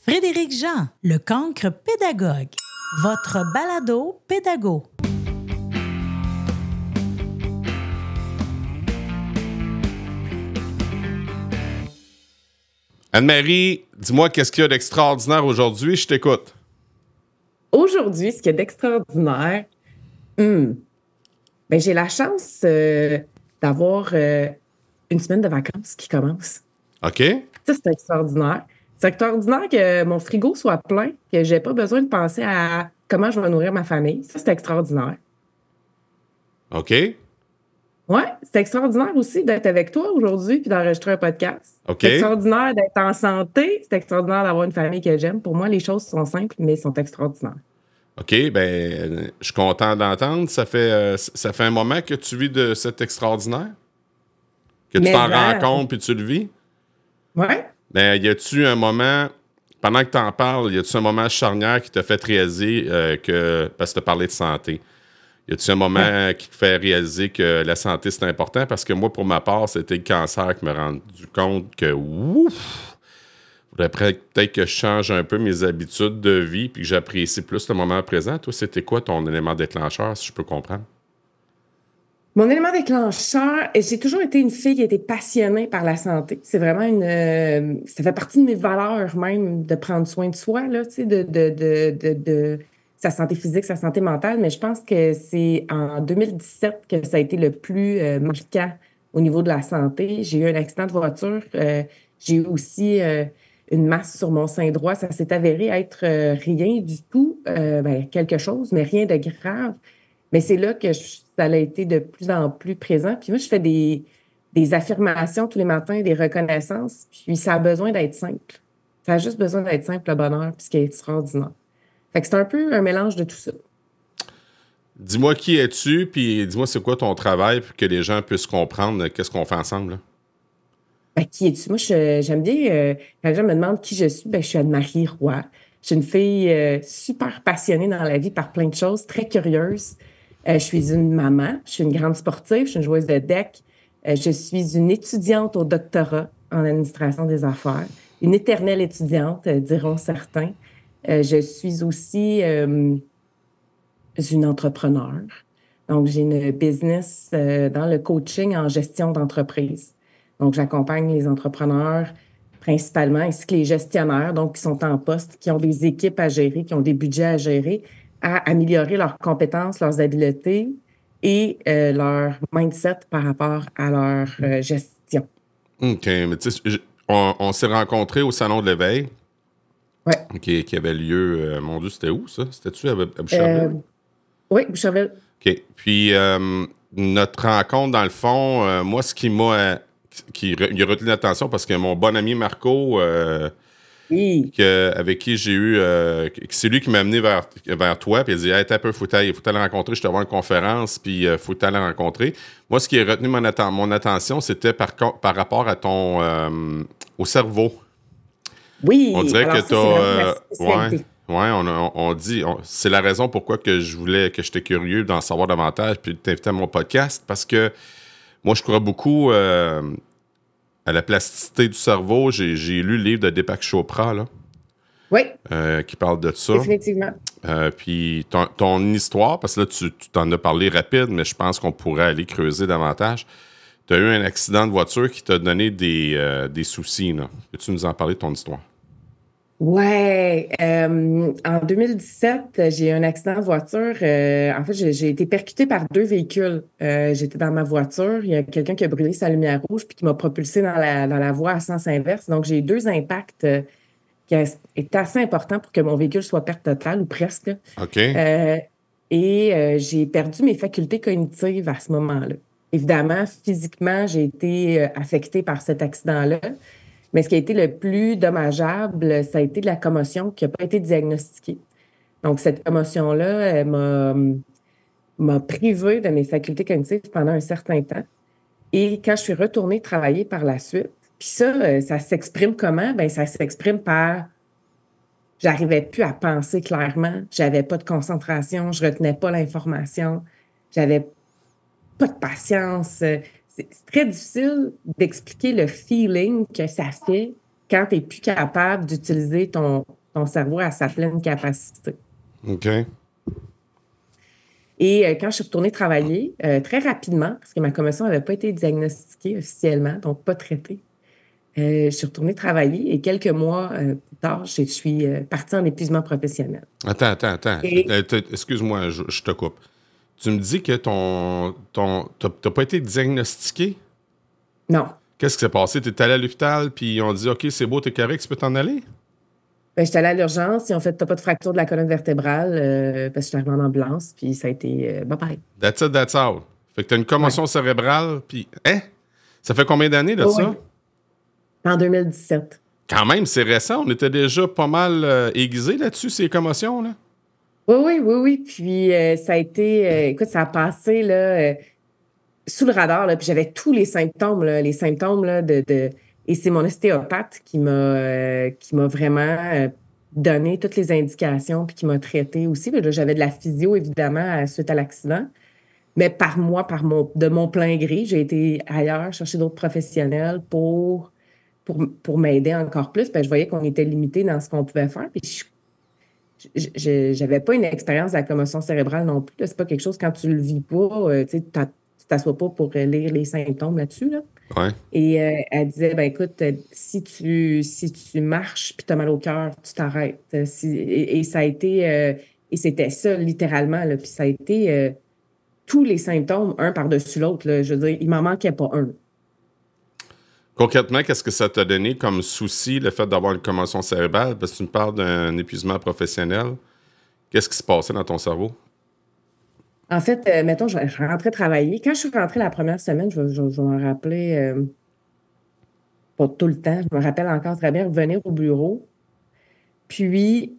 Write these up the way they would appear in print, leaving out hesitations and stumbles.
Frédéric Jean, le cancre pédagogue. Votre balado pédago. Anne-Marie, dis-moi qu'est-ce qu'il y a d'extraordinaire aujourd'hui? Je t'écoute. Aujourd'hui, ce qu'il y a d'extraordinaire, j'ai la chance d'avoir une semaine de vacances qui commence. OK. Ça, c'est extraordinaire. C'est extraordinaire que mon frigo soit plein, que j'ai pas besoin de penser à comment je vais nourrir ma famille. Ça, c'est extraordinaire. OK. Ouais, c'est extraordinaire aussi d'être avec toi aujourd'hui puis d'enregistrer un podcast. OK. C'est extraordinaire d'être en santé. C'est extraordinaire d'avoir une famille que j'aime. Pour moi, les choses sont simples, mais sont extraordinaires. OK, je suis content d'entendre. Ça fait un moment que tu vis de cet extraordinaire? Que tu t'en rends compte puis tu le vis? Ouais. Ben, y a-tu un moment, pendant que tu en parles, y a-tu un moment charnière qui t'a fait réaliser parce que tu as parlé de santé? Y a-tu un moment qui te fait réaliser que la santé, c'est important? Parce que moi, pour ma part, c'était le cancer qui m'a rendu compte que, faudrait peut-être que je change un peu mes habitudes de vie puis que j'apprécie plus le moment présent. Toi, c'était quoi ton élément déclencheur, si je peux comprendre? Mon élément déclencheur, j'ai toujours été une fille qui a été passionnée par la santé. C'est vraiment ça fait partie de mes valeurs même de prendre soin de soi, là, tu sais, de sa santé physique, sa santé mentale. Mais je pense que c'est en 2017 que ça a été le plus marquant au niveau de la santé. J'ai eu un accident de voiture. J'ai eu aussi une masse sur mon sein droit. Ça s'est avéré être rien du tout, quelque chose, mais rien de grave. Mais c'est là que ça a été de plus en plus présent. Puis moi, je fais des affirmations tous les matins, des reconnaissances. Puis ça a besoin d'être simple. Ça a juste besoin d'être simple, le bonheur, puis ce qui est extraordinaire. Fait que c'est un peu un mélange de tout ça. Dis-moi qui es-tu, puis dis-moi c'est quoi ton travail, pour que les gens puissent comprendre qu'est-ce qu'on fait ensemble, là. Qui es-tu? Moi, j'aime bien, quand les gens me demandent qui je suis, je suis Anne-Marie Roy. Je suis une fille super passionnée dans la vie par plein de choses, très curieuse. Je suis une maman, je suis une grande sportive, je suis une joueuse de deck. Je suis une étudiante au doctorat en administration des affaires. Une éternelle étudiante, diront certains. Je suis aussi une entrepreneur. Donc, j'ai une business dans le coaching en gestion d'entreprise. Donc, j'accompagne les entrepreneurs principalement, ainsi que les gestionnaires, donc qui sont en poste, qui ont des équipes à gérer, qui ont des budgets à gérer, à améliorer leurs compétences, leurs habiletés et leur mindset par rapport à leur gestion. OK, mais tu sais, on s'est rencontrés au Salon de l'éveil. Ouais. Qui avait lieu, mon Dieu, c'était où, ça? C'était-tu à Boucherville? Oui, Boucherville. OK. Puis, notre rencontre, dans le fond, moi, ce qui m'a il a retenu l'attention, parce que mon bon ami Marco, avec qui j'ai eu... c'est lui qui m'a amené vers toi, puis il a dit « Hey, t'as un peu, faut t'aller rencontrer, je te vois une conférence, puis faut t'aller rencontrer. » Moi, ce qui a retenu mon attention, c'était par rapport à au cerveau. Oui, on dirait alors que t'as... on dit, c'est la raison pourquoi que j'étais curieux d'en savoir davantage puis de t'inviter à mon podcast, parce que moi, je crois beaucoup à la plasticité du cerveau. J'ai lu le livre de Deepak Chopra, là, oui, qui parle de ça. Définitivement. Puis ton histoire, parce que là, tu t'en as parlé rapide, mais je pense qu'on pourrait aller creuser davantage. Tu as eu un accident de voiture qui t'a donné des soucis, là. Peux-tu nous en parler de ton histoire? Ouais, en 2017, j'ai eu un accident de voiture. En fait, j'ai été percutée par 2 véhicules. J'étais dans ma voiture, il y a quelqu'un qui a brûlé sa lumière rouge puis qui m'a propulsée dans la voie à sens inverse. Donc, j'ai eu 2 impacts qui étaient assez importants pour que mon véhicule soit perte totale ou presque. OK. Et j'ai perdu mes facultés cognitives à ce moment-là. Évidemment, physiquement, j'ai été affectée par cet accident-là. Mais ce qui a été le plus dommageable, ça a été de la commotion qui n'a pas été diagnostiquée. Donc, cette commotion-là m'a privée de mes facultés cognitives pendant un certain temps. Et quand je suis retournée travailler par la suite, puis ça s'exprime comment? Bien, ça s'exprime par... J'arrivais plus à penser clairement, j'avais pas de concentration, je retenais pas l'information, j'avais pas de patience. C'est très difficile d'expliquer le feeling que ça fait quand tu n'es plus capable d'utiliser ton cerveau à sa pleine capacité. OK. Et quand je suis retournée travailler, très rapidement, parce que ma commotion n'avait pas été diagnostiquée officiellement, donc pas traitée, je suis retournée travailler et quelques mois plus tard, je suis partie en épuisement professionnel. Attends. Et Excuse-moi, je te coupe. Tu me dis que t'as pas été diagnostiqué? non. Qu'est-ce qui s'est passé? T'es allé à l'hôpital, puis ils ont dit, OK, c'est beau, t'es correct, tu peux t'en aller? Ben, j'étais allée à l'urgence, ils ont fait t'as pas de fracture de la colonne vertébrale parce que j'étais arrivée en ambulance, puis ça a été bye-bye. That's it, that's all. Fait que t'as une commotion cérébrale, puis... Hein? Ça fait combien d'années de Oh, ça? oui. En 2017. Quand même, c'est récent. On était déjà pas mal aiguisés là-dessus, ces commotions, là. Oui. Puis ça a été, écoute, ça a passé là, sous le radar, là, puis j'avais tous les symptômes, là, et c'est mon ostéopathe qui m'a vraiment donné toutes les indications, puis qui m'a traité aussi. Là, j'avais de la physio, évidemment, suite à l'accident. Mais de mon plein gré, j'ai été ailleurs chercher d'autres professionnels pour m'aider encore plus. Puis je voyais qu'on était limité dans ce qu'on pouvait faire. Puis j'avais pas une expérience de la commotion cérébrale non plus. C'est pas quelque chose, quand tu le vis pas, tu t'assois pas pour lire les symptômes là-dessus. Là. Ouais. Et elle disait, ben écoute, si tu marches puis tu as mal au cœur, tu t'arrêtes. Et ça a été, et c'était ça littéralement. Là, puis ça a été tous les symptômes, un par-dessus l'autre. Là, je veux dire, il m'en manquait pas un. Concrètement, qu'est-ce que ça t'a donné comme souci, le fait d'avoir une commotion cérébrale? Parce que tu me parles d'un épuisement professionnel. Qu'est-ce qui se passait dans ton cerveau? En fait, mettons, je rentrais travailler. Quand je suis rentrée la première semaine, je vais m'en rappeler, pas tout le temps, je me rappelle encore très bien, revenir au bureau. Puis,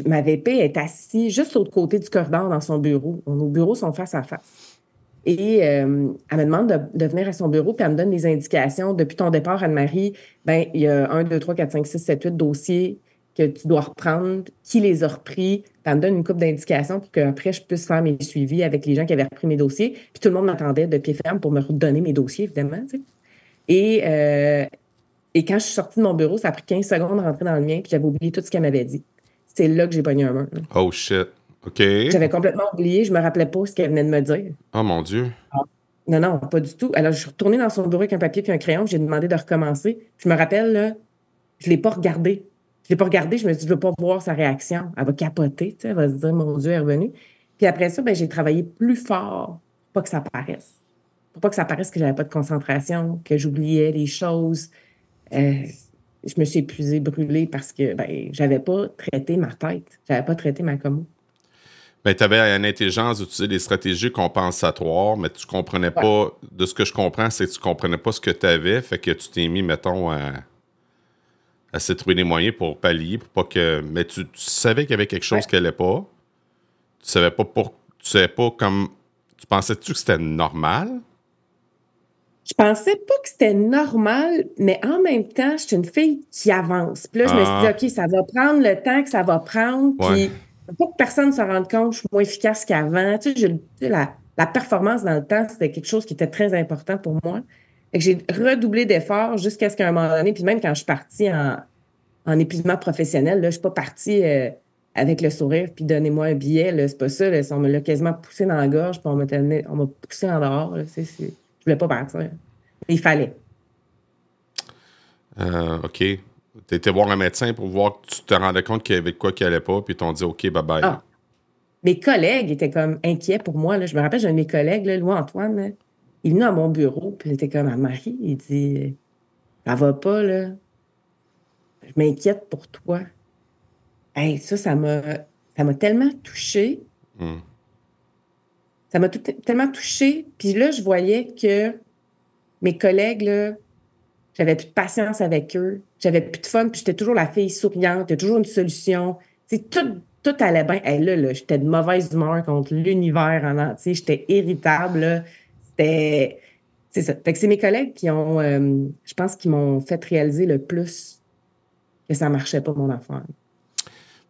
ma VP est assise juste de l'autre côté du corridor dans son bureau. Nos bureaux sont face à face. Et elle me demande de venir à son bureau, puis elle me donne des indications. Depuis ton départ, Anne-Marie, ben, il y a 1, 2, 3, 4, 5, 6, 7, 8 dossiers que tu dois reprendre, qui les a repris. Puis elle me donne une couple d'indications pour qu'après, je puisse faire mes suivis avec les gens qui avaient repris mes dossiers. Puis tout le monde m'attendait de pied ferme pour me redonner mes dossiers, évidemment. Tu sais. Et quand je suis sortie de mon bureau, ça a pris 15 secondes de rentrer dans le mien, puis j'avais oublié tout ce qu'elle m'avait dit. C'est là que j'ai pogné un mur. Là. Oh shit. OK. J'avais complètement oublié, je me rappelais pas ce qu'elle venait de me dire. Oh mon Dieu. Non, pas du tout. Alors, je suis retournée dans son bureau avec un papier et un crayon. J'ai demandé de recommencer. Je me rappelle, là, je ne l'ai pas regardé. Je l'ai pas regardé. Je me suis dit, je ne veux pas voir sa réaction. Elle va capoter. Tu sais, elle va se dire, mon Dieu, elle est revenue. Puis après ça, ben, j'ai travaillé plus fort pour pas que ça paraisse. Pour pas que ça paraisse que j'avais pas de concentration, que j'oubliais les choses. Je me suis épuisée, brûlée parce que ben, j'avais pas traité ma tête. J'avais pas traité ma commo. Ben, tu avais une intelligence d'utiliser des stratégies compensatoires, mais tu comprenais pas, de ce que je comprends, c'est que tu comprenais pas ce que tu avais, fait que tu t'es mis, mettons, à essayer de trouver des moyens pour pallier, pour pas que... Mais tu savais qu'il y avait quelque chose qui allait pas. Tu savais pas comme... Tu pensais-tu que c'était normal? Je pensais pas que c'était normal, mais en même temps, je suis une fille qui avance. Puis là, je me suis dit, OK, ça va prendre le temps que ça va prendre, puis faut que personne ne se rende compte que je suis moins efficace qu'avant. Tu sais, la performance dans le temps, c'était quelque chose qui était très important pour moi. Fait que j'ai redoublé d'efforts jusqu'à ce qu'à un moment donné, puis même quand je suis partie en épuisement professionnel, là, je suis pas partie avec le sourire, puis donnez-moi un billet, là, c'est pas ça. Là, on me l'a quasiment poussé dans la gorge, puis on m'a poussé en dehors. Là, je voulais pas partir. Mais il fallait. OK. Tu étais voir un médecin pour voir que tu te rendais compte qu'il y avait quoi qui allait pas, puis ils t'ont dit OK, bye-bye. Ah. Mes collègues étaient comme inquiets pour moi. Là. Je me rappelle, j'ai un de mes collègues, là, Louis-Antoine, là, il est venu à mon bureau, puis il était comme à Marie, il dit ça va pas, là. Je m'inquiète pour toi. Hey, ça m'a tellement touchée. Ça m'a tellement touchée. Puis là, je voyais que mes collègues, là, j'avais plus de patience avec eux. J'avais plus de fun. Puis j'étais toujours la fille souriante. Il y a toujours une solution. Tu sais, tout allait bien. Hey, là, j'étais de mauvaise humeur contre l'univers en entier. J'étais irritable. Là. C'est ça. Fait que c'est mes collègues qui ont, je pense, qui m'ont fait réaliser le plus que ça marchait pas, mon affaire.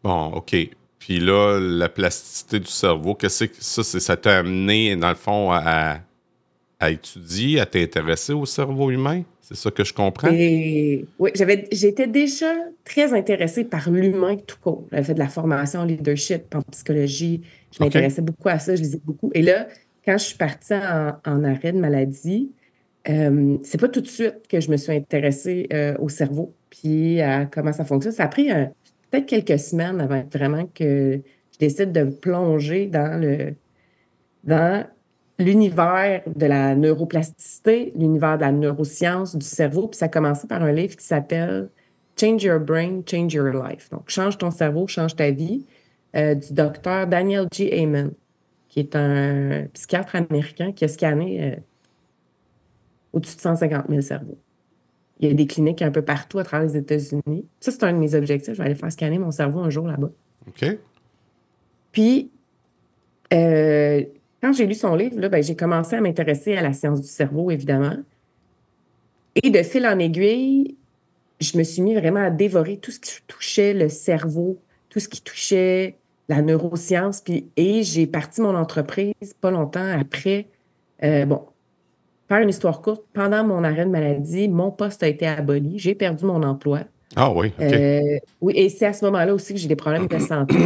Bon, OK. Puis là, la plasticité du cerveau, qu'est-ce que ça t'a amené, dans le fond, à à étudier, à t'intéresser au cerveau humain? C'est ça que je comprends? Et oui, j'étais déjà très intéressée par l'humain tout court. J'avais fait de la formation en leadership, en psychologie. Je OK. m'intéressais beaucoup à ça, je lisais beaucoup. Et là, quand je suis partie en arrêt de maladie, c'est pas tout de suite que je me suis intéressée au cerveau, puis à comment ça fonctionne. Ça a pris peut-être quelques semaines avant vraiment que je décide de me plonger dans l'univers de la neuroplasticité, l'univers de la neuroscience du cerveau. Puis ça a commencé par un livre qui s'appelle Change Your Brain, Change Your Life. Donc, change ton cerveau, change ta vie, du docteur Daniel G. Amen, qui est un psychiatre américain qui a scanné au-dessus de 150 000 cerveaux. Il y a des cliniques un peu partout à travers les États-Unis. Ça, c'est un de mes objectifs. Je vais aller faire scanner mon cerveau un jour là-bas. OK. Puis, quand j'ai lu son livre, là, ben, j'ai commencé à m'intéresser à la science du cerveau, évidemment. Et de fil en aiguille, je me suis mis vraiment à dévorer tout ce qui touchait le cerveau, tout ce qui touchait la neuroscience. Et j'ai parti mon entreprise pas longtemps après. Bon, faire une histoire courte, pendant mon arrêt de maladie, mon poste a été aboli. J'ai perdu mon emploi. Ah oui, OK. Oui, et c'est à ce moment-là aussi que j'ai des problèmes de santé.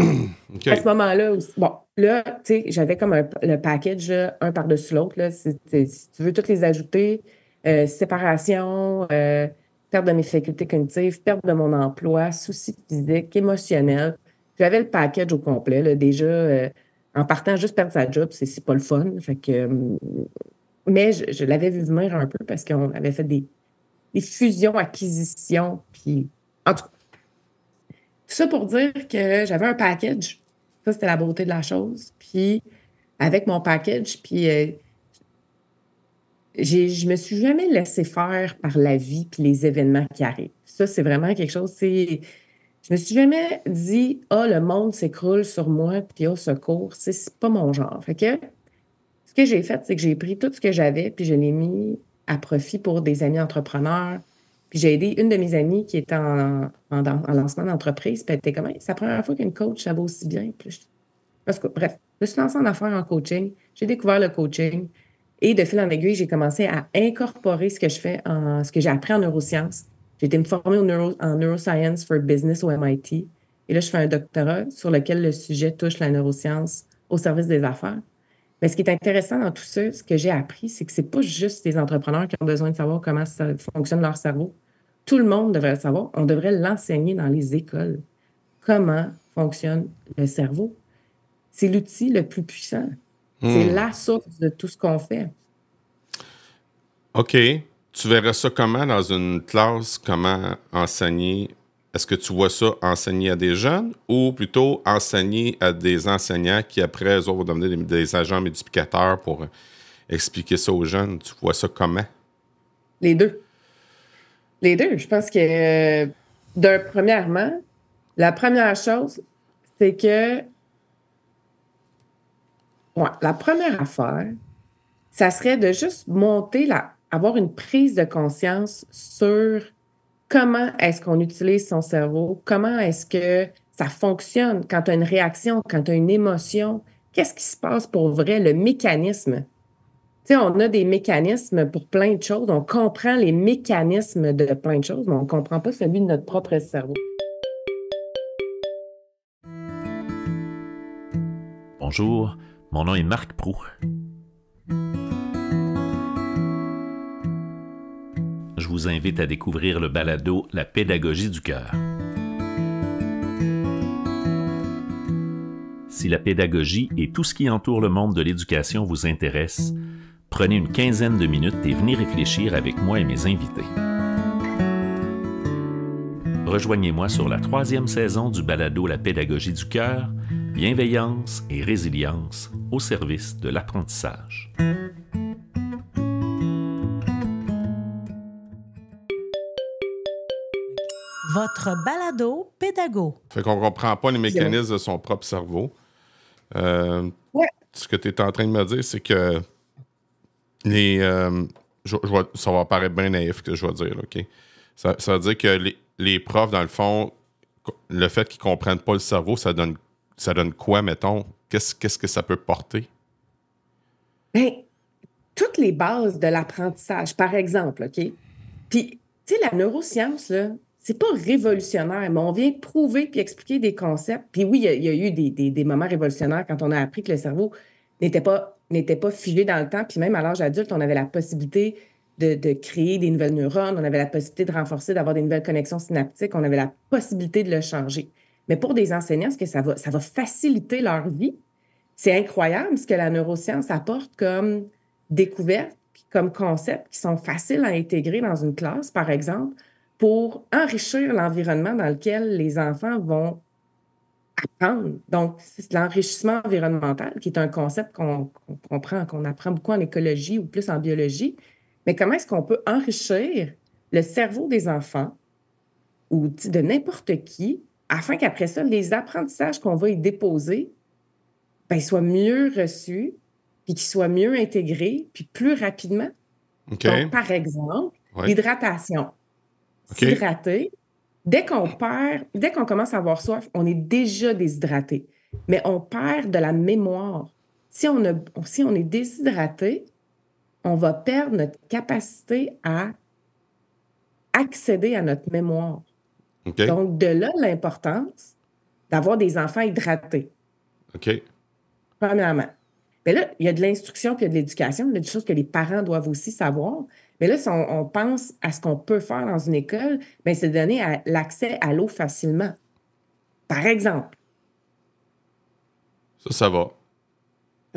OK. À ce moment-là aussi, bon, là, tu sais, j'avais comme le package, là, un par-dessus l'autre, là. Si tu veux toutes les ajouter, séparation, perte de mes facultés cognitives, perte de mon emploi, soucis physiques, émotionnels. J'avais le package au complet, là. Déjà, en partant, juste perdre sa job, c'est pas le fun. Fait que, mais je l'avais vu venir un peu parce qu'on avait fait des fusions, acquisitions, puis en tout cas, tout ça pour dire que j'avais un package. Ça, c'était la beauté de la chose. Puis, avec mon package, puis je me suis jamais laissée faire par la vie puis les événements qui arrivent. Ça, c'est vraiment quelque chose, je me suis jamais dit, « Ah, le monde s'écroule sur moi, puis au secours. » C'est pas mon genre. Fait que, ce que j'ai fait, c'est que j'ai pris tout ce que j'avais, puis je l'ai mis à profit pour des amis entrepreneurs. Puis j'ai aidé une de mes amies qui était en lancement d'entreprise, puis elle était comme, hey, c'est la première fois qu'une coach, ça va aussi bien. Parce que, bref, je me suis lancée en affaires en coaching, j'ai découvert le coaching, et de fil en aiguille, j'ai commencé à incorporer ce que je fais, ce que j'ai appris en neurosciences. J'ai été me former en Neuroscience for Business au MIT, et là, je fais un doctorat sur lequel le sujet touche la neuroscience au service des affaires. Mais ce qui est intéressant dans tout ça, ce que j'ai appris, c'est que c'est pas juste les entrepreneurs qui ont besoin de savoir comment ça fonctionne leur cerveau. Tout le monde devrait le savoir. On devrait l'enseigner dans les écoles. Comment fonctionne le cerveau? C'est l'outil le plus puissant. C'est la source de tout ce qu'on fait. OK. Tu verrais ça comment dans une classe? Comment enseigner? Est-ce que tu vois ça enseigner à des jeunes ou plutôt enseigner à des enseignants qui, après, eux autres, vont devenir des agents multiplicateurs pour expliquer ça aux jeunes? Tu vois ça comment? Les deux. Les deux. Je pense que, premièrement, la première chose, c'est que la première affaire, ça serait de juste avoir une prise de conscience sur comment est-ce qu'on utilise son cerveau, comment est-ce que ça fonctionne quand tu as une réaction, quand tu as une émotion, qu'est-ce qui se passe pour vrai, le mécanisme. Tu sais, on a des mécanismes pour plein de choses, on comprend les mécanismes de plein de choses, mais on ne comprend pas celui de notre propre cerveau. Bonjour, mon nom est Marc Proulx. Je vous invite à découvrir le balado « La pédagogie du cœur ». Si la pédagogie et tout ce qui entoure le monde de l'éducation vous intéresse, prenez une quinzaine de minutes et venez réfléchir avec moi et mes invités. Rejoignez-moi sur la 3e saison du balado « La pédagogie du cœur », bienveillance et résilience au service de l'apprentissage. Votre balado pédago. Fait qu'on comprend pas les mécanismes de son propre cerveau. Ouais. Ce que tu es en train de me dire, c'est que ça va paraître bien naïf que je vais dire, OK? Ça veut dire que les profs, dans le fond, le fait qu'ils ne comprennent pas le cerveau, ça donne quoi, mettons? Qu'est-ce que ça peut porter? Bien, toutes les bases de l'apprentissage, par exemple, OK? Puis, tu sais, la neuroscience, là, c'est pas révolutionnaire, mais on vient prouver puis expliquer des concepts. Puis oui, il y a eu des moments révolutionnaires quand on a appris que le cerveau n'était pas figé dans le temps. Puis même à l'âge adulte, on avait la possibilité de créer des nouvelles neurones, on avait la possibilité de renforcer, d'avoir des nouvelles connexions synaptiques, on avait la possibilité de le changer. Mais pour des enseignants, est-ce que ça va faciliter leur vie? C'est incroyable ce que la neuroscience apporte comme découverte puis comme concept qui sont faciles à intégrer dans une classe, par exemple, pour enrichir l'environnement dans lequel les enfants vont apprendre. Donc, c'est l'enrichissement environnemental qui est un concept qu'on apprend beaucoup en écologie ou plus en biologie. Mais comment est-ce qu'on peut enrichir le cerveau des enfants ou de n'importe qui afin qu'après ça, les apprentissages qu'on va y déposer soient mieux reçus, puis qu'ils soient mieux intégrés, puis plus rapidement? Okay. Donc, par exemple, l'hydratation. Okay. S'hydrater, dès qu'on commence à avoir soif, on est déjà déshydraté, mais on perd de la mémoire. Si on est déshydraté, on va perdre notre capacité à accéder à notre mémoire. Okay. Donc, de là, l'importance d'avoir des enfants hydratés. OK. Premièrement. Mais là, il y a de l'instruction puis il y a de l'éducation. Il y a des choses que les parents doivent aussi savoir. Mais là, si on pense à ce qu'on peut faire dans une école, c'est donner l'accès à l'eau facilement. Par exemple. Ça va.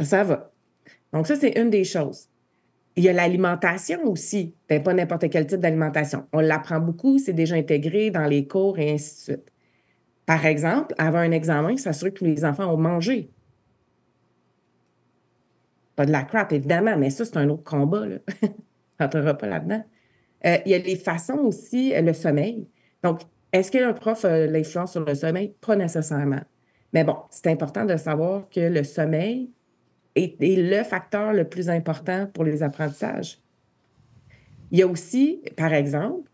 Ça va. Donc, ça, c'est une des choses. Il y a l'alimentation aussi. Pas n'importe quel type d'alimentation. On l'apprend beaucoup, c'est déjà intégré dans les cours et ainsi de suite. Par exemple, avant un examen, s'assurer que tous les enfants ont mangé. Pas de la crap, évidemment, mais ça, c'est un autre combat, là. On n'entrera pas là-dedans. Il y a les façons aussi, le sommeil. Donc, est-ce qu'un prof a l'influence sur le sommeil? Pas nécessairement. Mais bon, c'est important de savoir que le sommeil est le facteur le plus important pour les apprentissages. Il y a aussi, par exemple,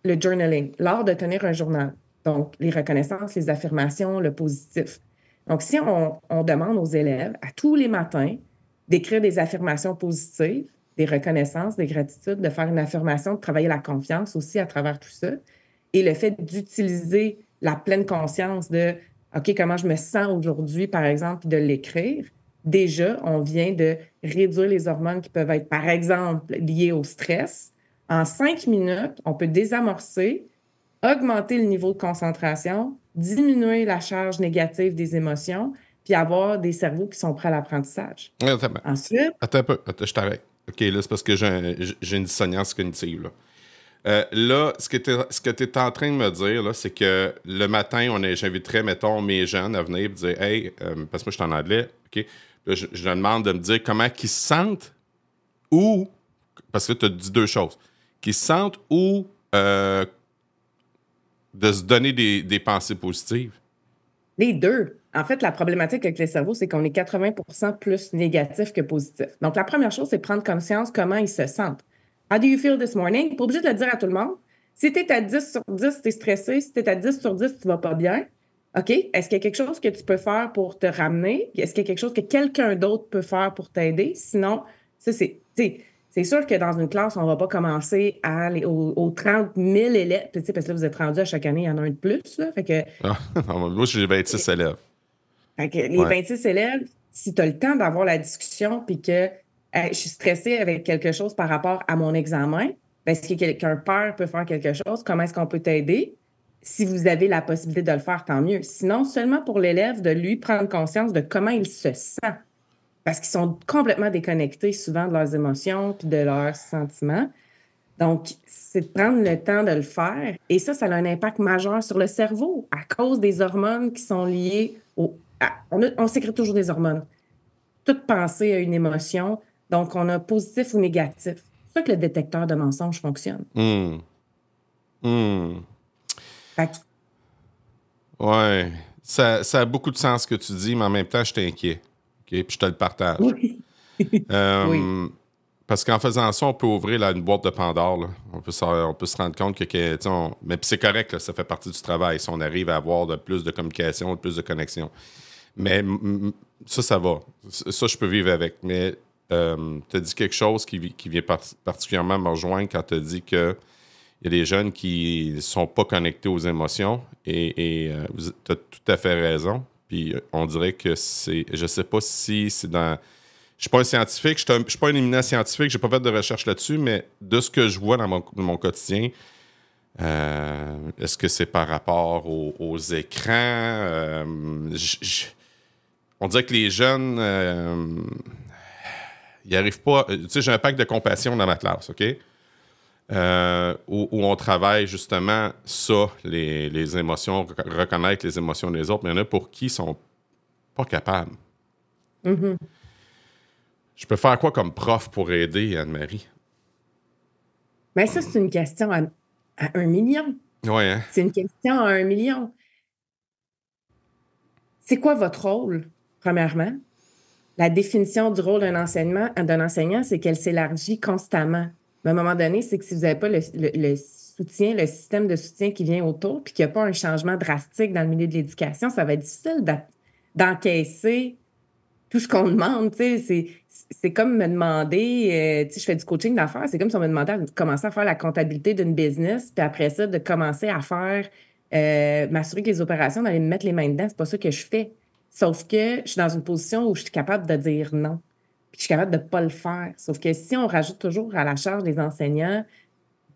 le journaling, l'art de tenir un journal. Donc, les reconnaissances, les affirmations, le positif. Donc, si on demande aux élèves à tous les matins d'écrire des affirmations positives, des reconnaissances, des gratitudes, de faire une affirmation, de travailler la confiance aussi à travers tout ça, et le fait d'utiliser la pleine conscience de « OK, comment je me sens aujourd'hui, par exemple, de l'écrire », déjà, on vient de réduire les hormones qui peuvent être, par exemple, liées au stress. En 5 minutes, on peut désamorcer, augmenter le niveau de concentration, diminuer la charge négative des émotions, puis avoir des cerveaux qui sont prêts à l'apprentissage. Ensuite... Attends un peu, je t'arrête. OK, là, c'est parce que j'ai une dissonance cognitive, là. Là, ce que tu es en train de me dire, là, c'est que le matin, j'inviterais, mettons, mes jeunes à venir et dire « Hey, parce que moi, je suis en anglais, OK? » Là, je leur demande de me dire comment ils se sentent ou... Parce que tu as dit deux choses. Qu'ils se sentent ou de se donner des pensées positives. Les deux. En fait, la problématique avec le cerveau, c'est qu'on est 80% plus négatif que positif. Donc, la première chose, c'est prendre conscience comment ils se sentent. How do you feel this morning? Pas obligé de le dire à tout le monde. Si tu es à 10 sur 10, tu es stressé. Si tu es à 10 sur 10, tu vas pas bien. OK? Est-ce qu'il y a quelque chose que tu peux faire pour te ramener? Est-ce qu'il y a quelque chose que quelqu'un d'autre peut faire pour t'aider? Sinon, ça, c'est sûr que dans une classe, on ne va pas commencer à aller aux 30 000 élèves. Parce que là, vous êtes rendu à chaque année, il y en a un de plus. Là, fait que, moi, j'ai 26 élèves. Fait que les 26 élèves, si tu as le temps d'avoir la discussion puis que je suis stressée avec quelque chose par rapport à mon examen, est-ce qu'un père peut faire quelque chose? Comment est-ce qu'on peut t'aider? Si vous avez la possibilité de le faire, tant mieux. Sinon, seulement pour l'élève, de lui prendre conscience de comment il se sent. Parce qu'ils sont complètement déconnectés souvent de leurs émotions puis de leurs sentiments. Donc, c'est de prendre le temps de le faire. Et ça a un impact majeur sur le cerveau à cause des hormones qui sont liées on sécrète toujours des hormones. Toute pensée a une émotion. Donc, on a positif ou négatif. C'est pour ça que le détecteur de mensonges fonctionne. Fait que... Ouais. Ça a beaucoup de sens ce que tu dis, mais en même temps, je suis inquiet. Okay? Puis je te le partage. Oui. Oui. Parce qu'en faisant ça, on peut ouvrir une boîte de Pandore. Là. On peut se rendre compte que... Mais c'est correct, là, ça fait partie du travail. Si on arrive à avoir plus de communication, plus de connexion. Mais ça va. Ça, je peux vivre avec. Mais as dit quelque chose qui vient particulièrement me rejoindre quand tu as dit qu'il y a des jeunes qui ne sont pas connectés aux émotions et tu as tout à fait raison. Puis on dirait que c'est... Je sais pas si c'est dans... Je suis pas un scientifique, je suis pas un éminent scientifique, j'ai pas fait de recherche là-dessus, mais de ce que je vois dans mon quotidien, est-ce que c'est par rapport aux écrans? On dirait que les jeunes, ils n'arrivent pas... Tu sais, j'ai un pack de compassion dans ma classe, OK? Où on travaille justement ça, les émotions, reconnaître les émotions des autres, mais il y en a pour qui ils sont pas capables. Mm-hmm. Je peux faire quoi comme prof pour aider Anne-Marie? Mais ça, c'est une question à 1 million. Oui, hein? C'est une question à 1 million. C'est quoi votre rôle, premièrement? La définition du rôle d'un enseignant, c'est qu'elle s'élargit constamment. Mais à un moment donné, c'est que si vous n'avez pas le soutien, le système de soutien qui vient autour, puis qu'il n'y a pas un changement drastique dans le milieu de l'éducation, ça va être difficile d'encaisser tout ce qu'on demande. C'est comme me demander, je fais du coaching d'affaires, c'est comme si on me demandait de commencer à faire la comptabilité d'une business, puis après ça, de commencer à faire, m'assurer que les opérations, d'aller me mettre les mains dedans. C'est pas ça que je fais. Sauf que je suis dans une position où je suis capable de dire non. Puis je suis capable de ne pas le faire. Sauf que si on rajoute toujours à la charge des enseignants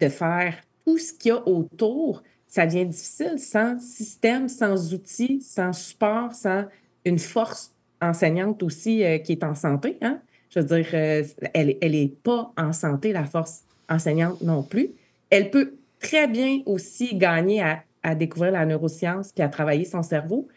de faire tout ce qu'il y a autour, ça devient difficile sans système, sans outils, sans support, sans une force enseignante aussi qui est en santé. Hein? Je veux dire, elle est pas en santé, la force enseignante non plus. Elle peut très bien aussi gagner à découvrir la neuroscience puis à travailler son cerveau,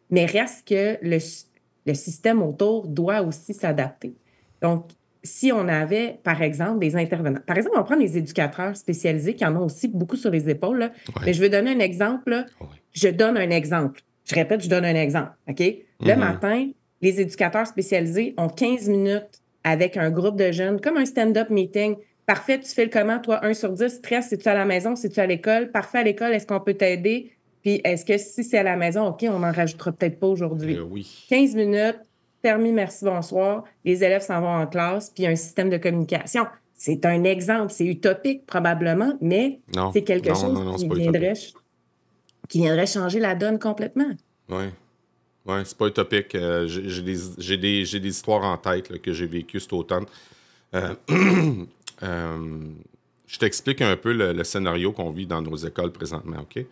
mais reste que le système autour doit aussi s'adapter. Donc, si on avait, par exemple, des intervenants, par exemple, on prend des éducateurs spécialisés qui en ont aussi beaucoup sur les épaules, là. Ouais. Mais je vais donner un exemple. Là. Ouais. Je donne un exemple. Je répète, je donne un exemple. OK? Le matin, les éducateurs spécialisés ont 15 minutes avec un groupe de jeunes, comme un stand-up meeting. Parfait, tu fais le comment, toi, 1 sur 10, stress, c'est-tu à la maison, c'est-tu à l'école? Parfait, à l'école, est-ce qu'on peut t'aider? Puis est-ce que si c'est à la maison, OK, on n'en rajoutera peut-être pas aujourd'hui. Oui. 15 minutes, permis, merci, bonsoir. Les élèves s'en vont en classe, puis il y a un système de communication. C'est un exemple, c'est utopique probablement, mais c'est quelque chose qui viendrait changer la donne complètement. Oui. Oui, c'est pas utopique. J'ai des histoires en tête là, que j'ai vécues cet automne. Je t'explique un peu le scénario qu'on vit dans nos écoles présentement, OK?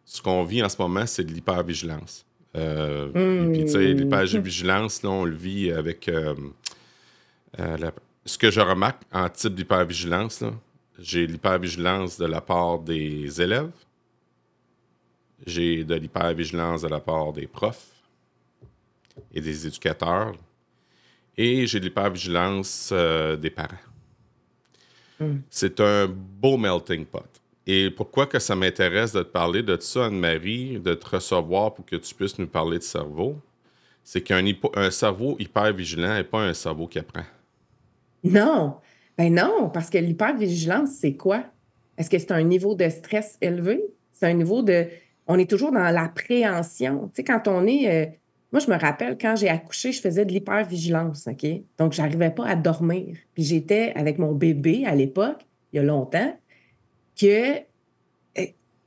Ce qu'on vit en ce moment, c'est de l'hypervigilance. Puis, tu sais, l'hypervigilance, là, on le vit avec... ce que je remarque en type d'hypervigilance, là, j'ai l'hypervigilance de la part des élèves, j'ai de l'hypervigilance de la part des profs et des éducateurs, et j'ai de l'hypervigilance des parents. C'est un beau melting pot. Et pourquoi que ça m'intéresse de te parler de ça, Anne-Marie, de te recevoir pour que tu puisses nous parler de cerveau, c'est qu'un cerveau hyper vigilant n'est pas un cerveau qui apprend. Non. Ben non, parce que l'hypervigilance, c'est quoi? Est-ce que c'est un niveau de stress élevé? C'est un niveau de... On est toujours dans l'appréhension. Tu sais, quand on est... Moi, je me rappelle, quand j'ai accouché, je faisais de l'hypervigilance, OK? Donc, je n'arrivais pas à dormir. Puis j'étais avec mon bébé à l'époque, il y a longtemps, que...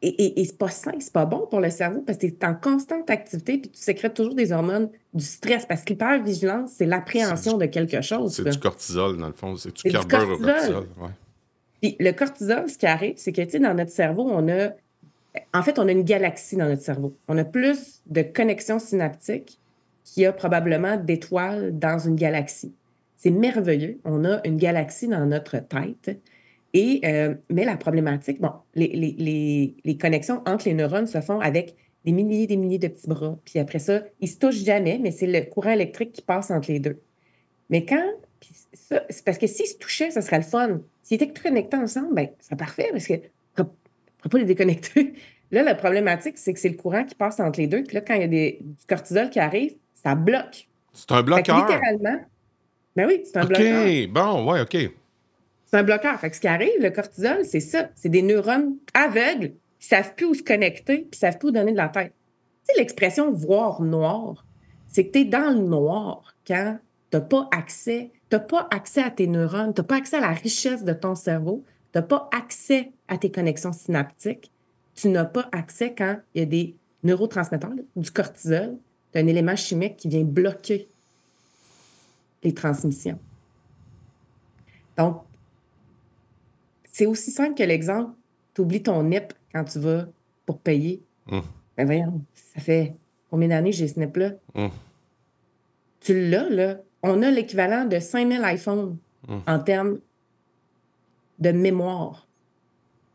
Et c'est pas sain, c'est pas bon pour le cerveau parce que tu es en constante activité puis tu sécrètes toujours des hormones du stress parce que l'hypervigilance, c'est l'appréhension de quelque chose. C'est du cortisol, dans le fond. C'est du carbure au cortisol. Ouais. Puis le cortisol, ce qui arrive, c'est que, tu sais, dans notre cerveau, on a une galaxie dans notre cerveau. On a plus de connexions synaptiques qu'il y a probablement d'étoiles dans une galaxie. C'est merveilleux. On a une galaxie dans notre tête. Mais la problématique, bon, les connexions entre les neurones se font avec des milliers de petits bras. Puis après ça, ils se touchent jamais, mais c'est le courant électrique qui passe entre les deux. Mais c'est parce que s'ils se touchaient, ça serait le fun. S'ils étaient connectés ensemble, bien, c'est parfait parce qu'on ne pourrait pas les déconnecter. Là, la problématique, c'est que c'est le courant qui passe entre les deux. Puis là, quand il y a du cortisol qui arrive, ça bloque. C'est un bloqueur. Littéralement. Ben oui, c'est un bloqueur. OK, bon, ouais, OK. C'est un bloqueur. Fait que ce qui arrive, le cortisol, c'est ça. C'est des neurones aveugles qui ne savent plus où se connecter puis qui ne savent plus où donner de la tête. Tu sais, l'expression « voir noir », c'est que tu es dans le noir quand tu n'as pas accès à tes neurones, tu n'as pas accès à la richesse de ton cerveau, tu n'as pas accès à tes connexions synaptiques, tu n'as pas accès quand il y a des neurotransmetteurs, là, du cortisol, tu as un élément chimique qui vient bloquer les transmissions. Donc, c'est aussi simple que l'exemple, tu oublies ton NIP quand tu vas pour payer. Ben voyons, ça fait combien d'années j'ai ce NIP-là? Tu l'as, là. On a l'équivalent de 5000 iPhones en termes de mémoire.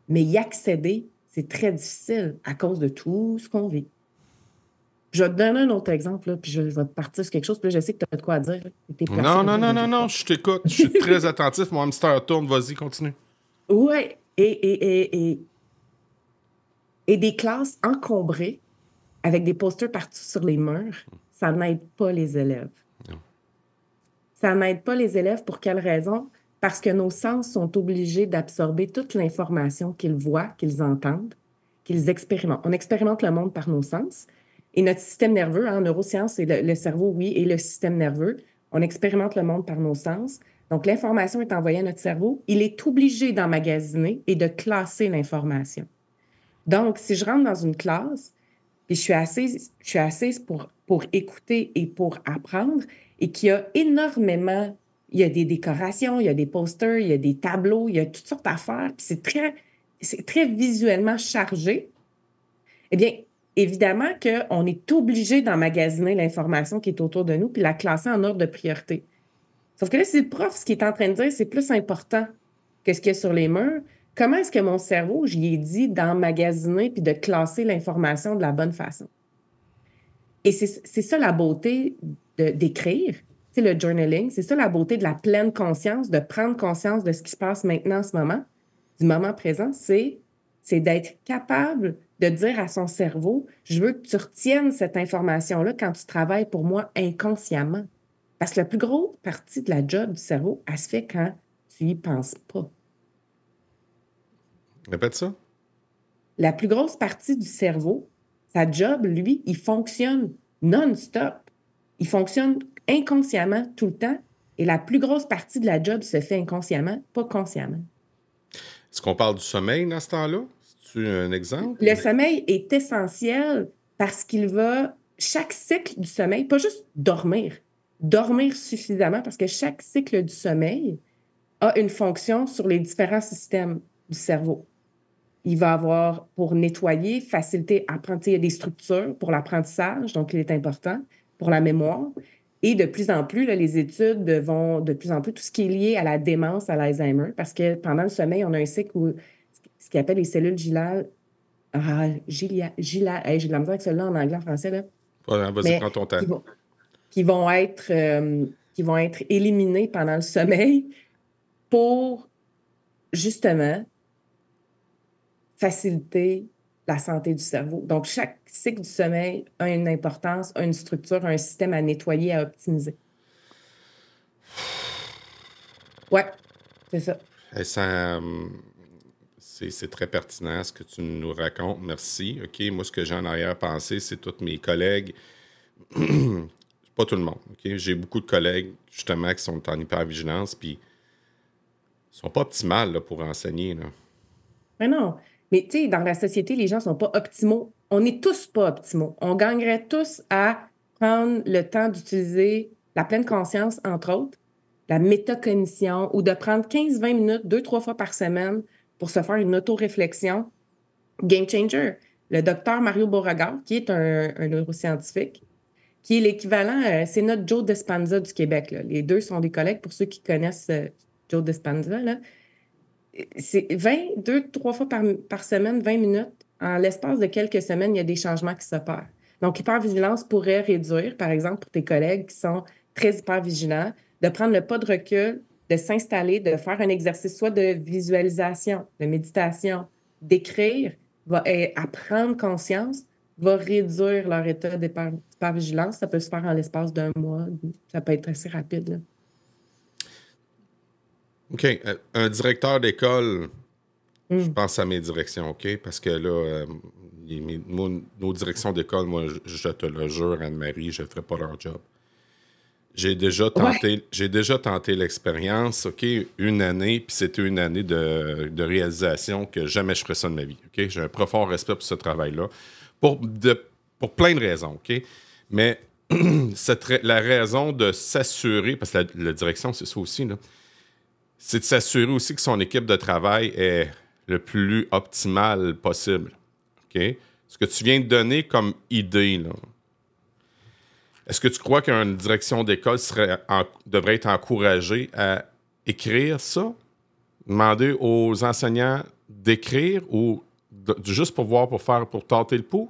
Mais y accéder, c'est très difficile à cause de tout ce qu'on vit. Je vais te donner un autre exemple, là, puis je vais te partir sur quelque chose, puis là, je sais que tu as de quoi à dire. Non, je t'écoute. Je suis très attentif. Mon hamster tourne. Vas-y, continue. Oui, et des classes encombrées avec des posters partout sur les murs, ça n'aide pas les élèves. Non. Ça n'aide pas les élèves pour quelle raison? Parce que nos sens sont obligés d'absorber toute l'information qu'ils voient, qu'ils entendent, qu'ils expérimentent. On expérimente le monde par nos sens. Et notre système nerveux, en neurosciences, c'est le cerveau, oui, et le système nerveux. On expérimente le monde par nos sens. Donc, l'information est envoyée à notre cerveau. Il est obligé d'emmagasiner et de classer l'information. Donc, si je rentre dans une classe, puis je suis assise pour écouter et pour apprendre, et qu'il y a énormément, il y a des décorations, il y a des posters, il y a des tableaux, il y a toutes sortes d'affaires, puis c'est très visuellement chargé, eh bien, évidemment qu'on est obligé d'emmagasiner l'information qui est autour de nous puis la classer en ordre de priorité. Sauf que là, c'est le prof, ce qu'il est en train de dire, c'est plus important que ce qu'il y a sur les murs. Comment est-ce que mon cerveau, j'y ai dit d'emmagasiner puis de classer l'information de la bonne façon? Et c'est ça la beauté d'écrire, c'est le journaling, c'est ça la beauté de la pleine conscience, de prendre conscience de ce qui se passe maintenant en ce moment, du moment présent, c'est d'être capable de dire à son cerveau, je veux que tu retiennes cette information-là quand tu travailles pour moi inconsciemment. Parce que la plus grosse partie de la job du cerveau, elle se fait quand tu y penses pas. Répète ça. La plus grosse partie du cerveau, sa job, lui, il fonctionne non-stop. Il fonctionne inconsciemment tout le temps. Et la plus grosse partie de la job se fait inconsciemment, pas consciemment. Est-ce qu'on parle du sommeil dans ce temps-là? C'est-tu un exemple? Le sommeil est essentiel parce qu'il va, chaque cycle du sommeil, pas juste dormir suffisamment parce que chaque cycle du sommeil a une fonction sur les différents systèmes du cerveau. Il va avoir pour nettoyer, faciliter, apprendre. Il y a des structures pour l'apprentissage, donc il est important, pour la mémoire. Et de plus en plus, là, les études vont de plus en plus, tout ce qui est lié à la démence, à l'Alzheimer, parce que pendant le sommeil, on a un cycle où ce qu'on appelle les cellules gliales. J'ai de la misère avec celle-là en anglais, en français. Là. Voilà, vas-y, prends ton temps. Qui vont être éliminées pendant le sommeil pour, justement, faciliter la santé du cerveau. Donc, chaque cycle du sommeil a une importance, a une structure, un système à nettoyer, à optimiser. Ouais, c'est ça. Et ça c'est très pertinent ce que tu nous racontes. Merci. OK, moi, ce que j'ai en arrière-pensée, c'est tous mes collègues. Pas tout le monde. OK? J'ai beaucoup de collègues, justement, qui sont en hypervigilance, puis ils sont pas optimales là, pour enseigner. Là. Mais non. Mais tu sais, dans la société, les gens sont pas optimaux. On n'est tous pas optimaux. On gagnerait tous à prendre le temps d'utiliser la pleine conscience, entre autres, la métacognition, ou de prendre 15-20 minutes, 2-3 fois par semaine, pour se faire une auto-réflexion. Game changer. Le docteur Mario Beauregard, qui est un neuroscientifique, qui est l'équivalent, c'est notre Joe Dispenza du Québec. Là. Les deux sont des collègues, pour ceux qui connaissent Joe Dispenza. Là. C'est 2-3 fois par semaine, 20 minutes. En l'espace de quelques semaines, il y a des changements qui s'opèrent. Donc, hypervigilance pourrait réduire, par exemple, pour tes collègues qui sont très hypervigilants, de prendre le pas de recul, de s'installer, de faire un exercice soit de visualisation, de méditation, d'écrire, à prendre conscience, va réduire leur état d'hypervigilance. Ça peut se faire en l'espace d'1 mois. Ça peut être assez rapide. Là. OK. Un directeur d'école, je pense à mes directions, OK? Parce que là, nos directions d'école, moi, je te le jure, Anne-Marie, je ne ferai pas leur job. J'ai déjà tenté l'expérience, OK, une année, puis c'était une année de réalisation que jamais je ferais ça de ma vie, OK? J'ai un profond respect pour ce travail-là, pour plein de raisons, OK? Mais la raison de s'assurer, parce que la direction, c'est ça aussi, là, c'est de s'assurer aussi que son équipe de travail est le plus optimale possible, OK? Ce que tu viens de donner comme idée, là, est-ce que tu crois qu'une direction d'école devrait être encouragée à écrire ça? Demander aux enseignants d'écrire ou juste pour tâter le pouls?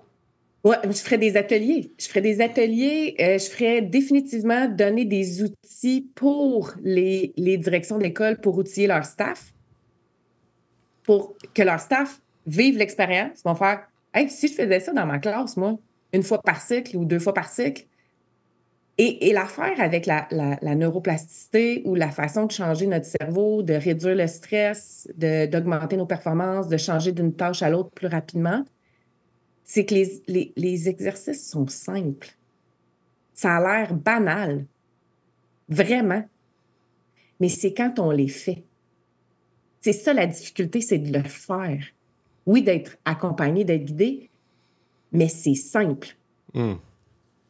Oui, je ferais des ateliers. Je ferais définitivement donner des outils pour les directions d'école pour outiller leur staff, pour que leur staff vive l'expérience. Ils vont faire « Hey, si je faisais ça dans ma classe, moi, une fois par cycle ou 2 fois par cycle, et l'affaire avec la neuroplasticité ou la façon de changer notre cerveau, de réduire le stress, d'augmenter nos performances, de changer d'une tâche à l'autre plus rapidement, c'est que les exercices sont simples. Ça a l'air banal, vraiment, mais c'est quand on les fait. C'est ça la difficulté, c'est de le faire. Oui, d'être accompagné, d'être guidé, mais c'est simple.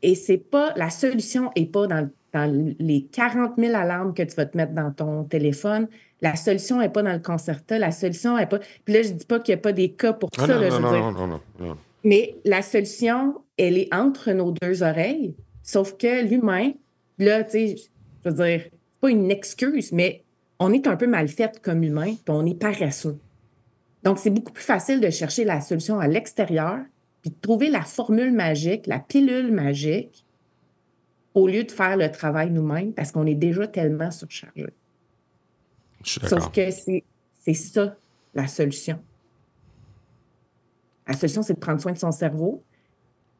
Et c'est pas, la solution n'est pas dans les 40 000 alarmes que tu vas te mettre dans ton téléphone. La solution n'est pas dans le Concerta. La solution n'est pas... Puis là, je dis pas qu'il n'y a pas des cas pour ça. Non. Mais la solution, elle est entre nos 2 oreilles. Sauf que l'humain, là, tu sais, je veux dire, c'est pas une excuse, mais on est un peu mal fait comme humain, puis on est paresseux. Donc, c'est beaucoup plus facile de chercher la solution à l'extérieur puis de trouver la formule magique, la pilule magique, au lieu de faire le travail nous-mêmes, parce qu'on est déjà tellement surchargé. Je suis d'accord. Sauf que c'est ça, la solution. La solution, c'est de prendre soin de son cerveau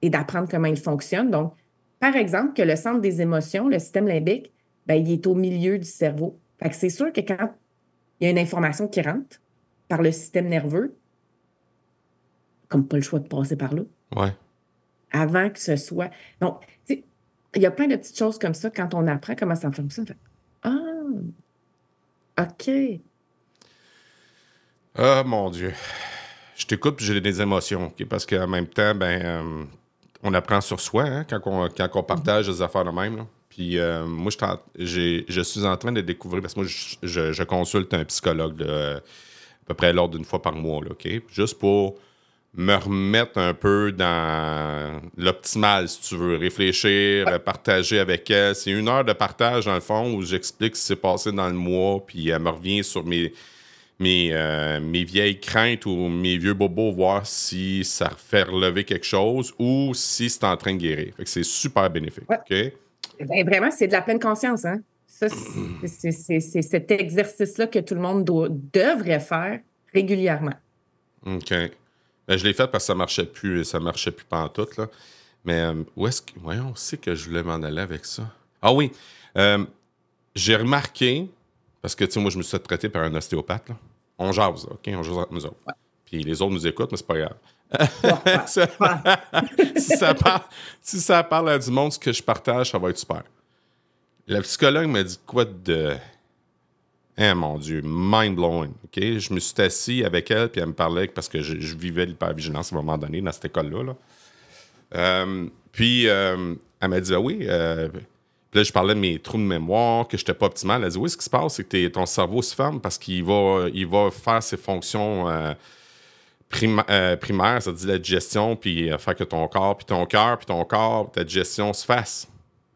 et d'apprendre comment il fonctionne. Donc, par exemple, que le centre des émotions, le système limbique, bien, il est au milieu du cerveau. Fait que c'est sûr que quand il y a une information qui rentre par le système nerveux, comme pas le choix de passer par là. Ouais. Avant que ce soit... Donc, tu sais, il y a plein de petites choses comme ça quand on apprend comment ça fonctionne. Fait, OK. Ah, mon Dieu. Je t'écoute puis j'ai des émotions, OK? Parce qu'en même temps, on apprend sur soi hein, quand on partage des affaires de même. Là. Puis moi, je suis en train de découvrir, parce que moi, je consulte un psychologue à peu près l'ordre d'une fois par mois, là, OK? Juste pour me remettre un peu dans l'optimal, si tu veux, réfléchir, partager avec elle. C'est 1 heure de partage, dans le fond, où j'explique ce qui s'est passé dans le mois, puis elle me revient sur mes vieilles craintes ou mes vieux bobos, voir si ça fait relever quelque chose ou si c'est en train de guérir. Fait que c'est super bénéfique, OK? Ben, vraiment, c'est de la pleine conscience, hein? Ça, c'est cet exercice-là que tout le monde devrait faire régulièrement. OK. Ben, je l'ai fait parce que ça marchait plus pantoute, là. Mais où est-ce que... Voyons, on sait que je voulais m'en aller avec ça. Ah oui, j'ai remarqué, parce que, tu sais, moi, je me suis fait traiter par un ostéopathe, là. On jase, OK? On jase entre nous autres. Ouais. Puis les autres nous écoutent, mais c'est pas grave. Si ça parle à du monde, ce que je partage, ça va être super. La psychologue m'a dit quoi de... Hein, mon Dieu, mind-blowing, OK? Je me suis assis avec elle, puis elle me parlait, parce que je vivais l'hypervigilance à un moment donné dans cette école-là. Là. Puis, elle m'a dit, oui... Puis là, je parlais de mes trous de mémoire, que je n'étais pas optimal. Elle a dit, oui, ce qui se passe, c'est que ton cerveau se ferme parce qu'il va faire ses fonctions primaires, c'est-à-dire la digestion, puis faire que ton corps, puis ton cœur, puis ton corps, ta digestion se fasse.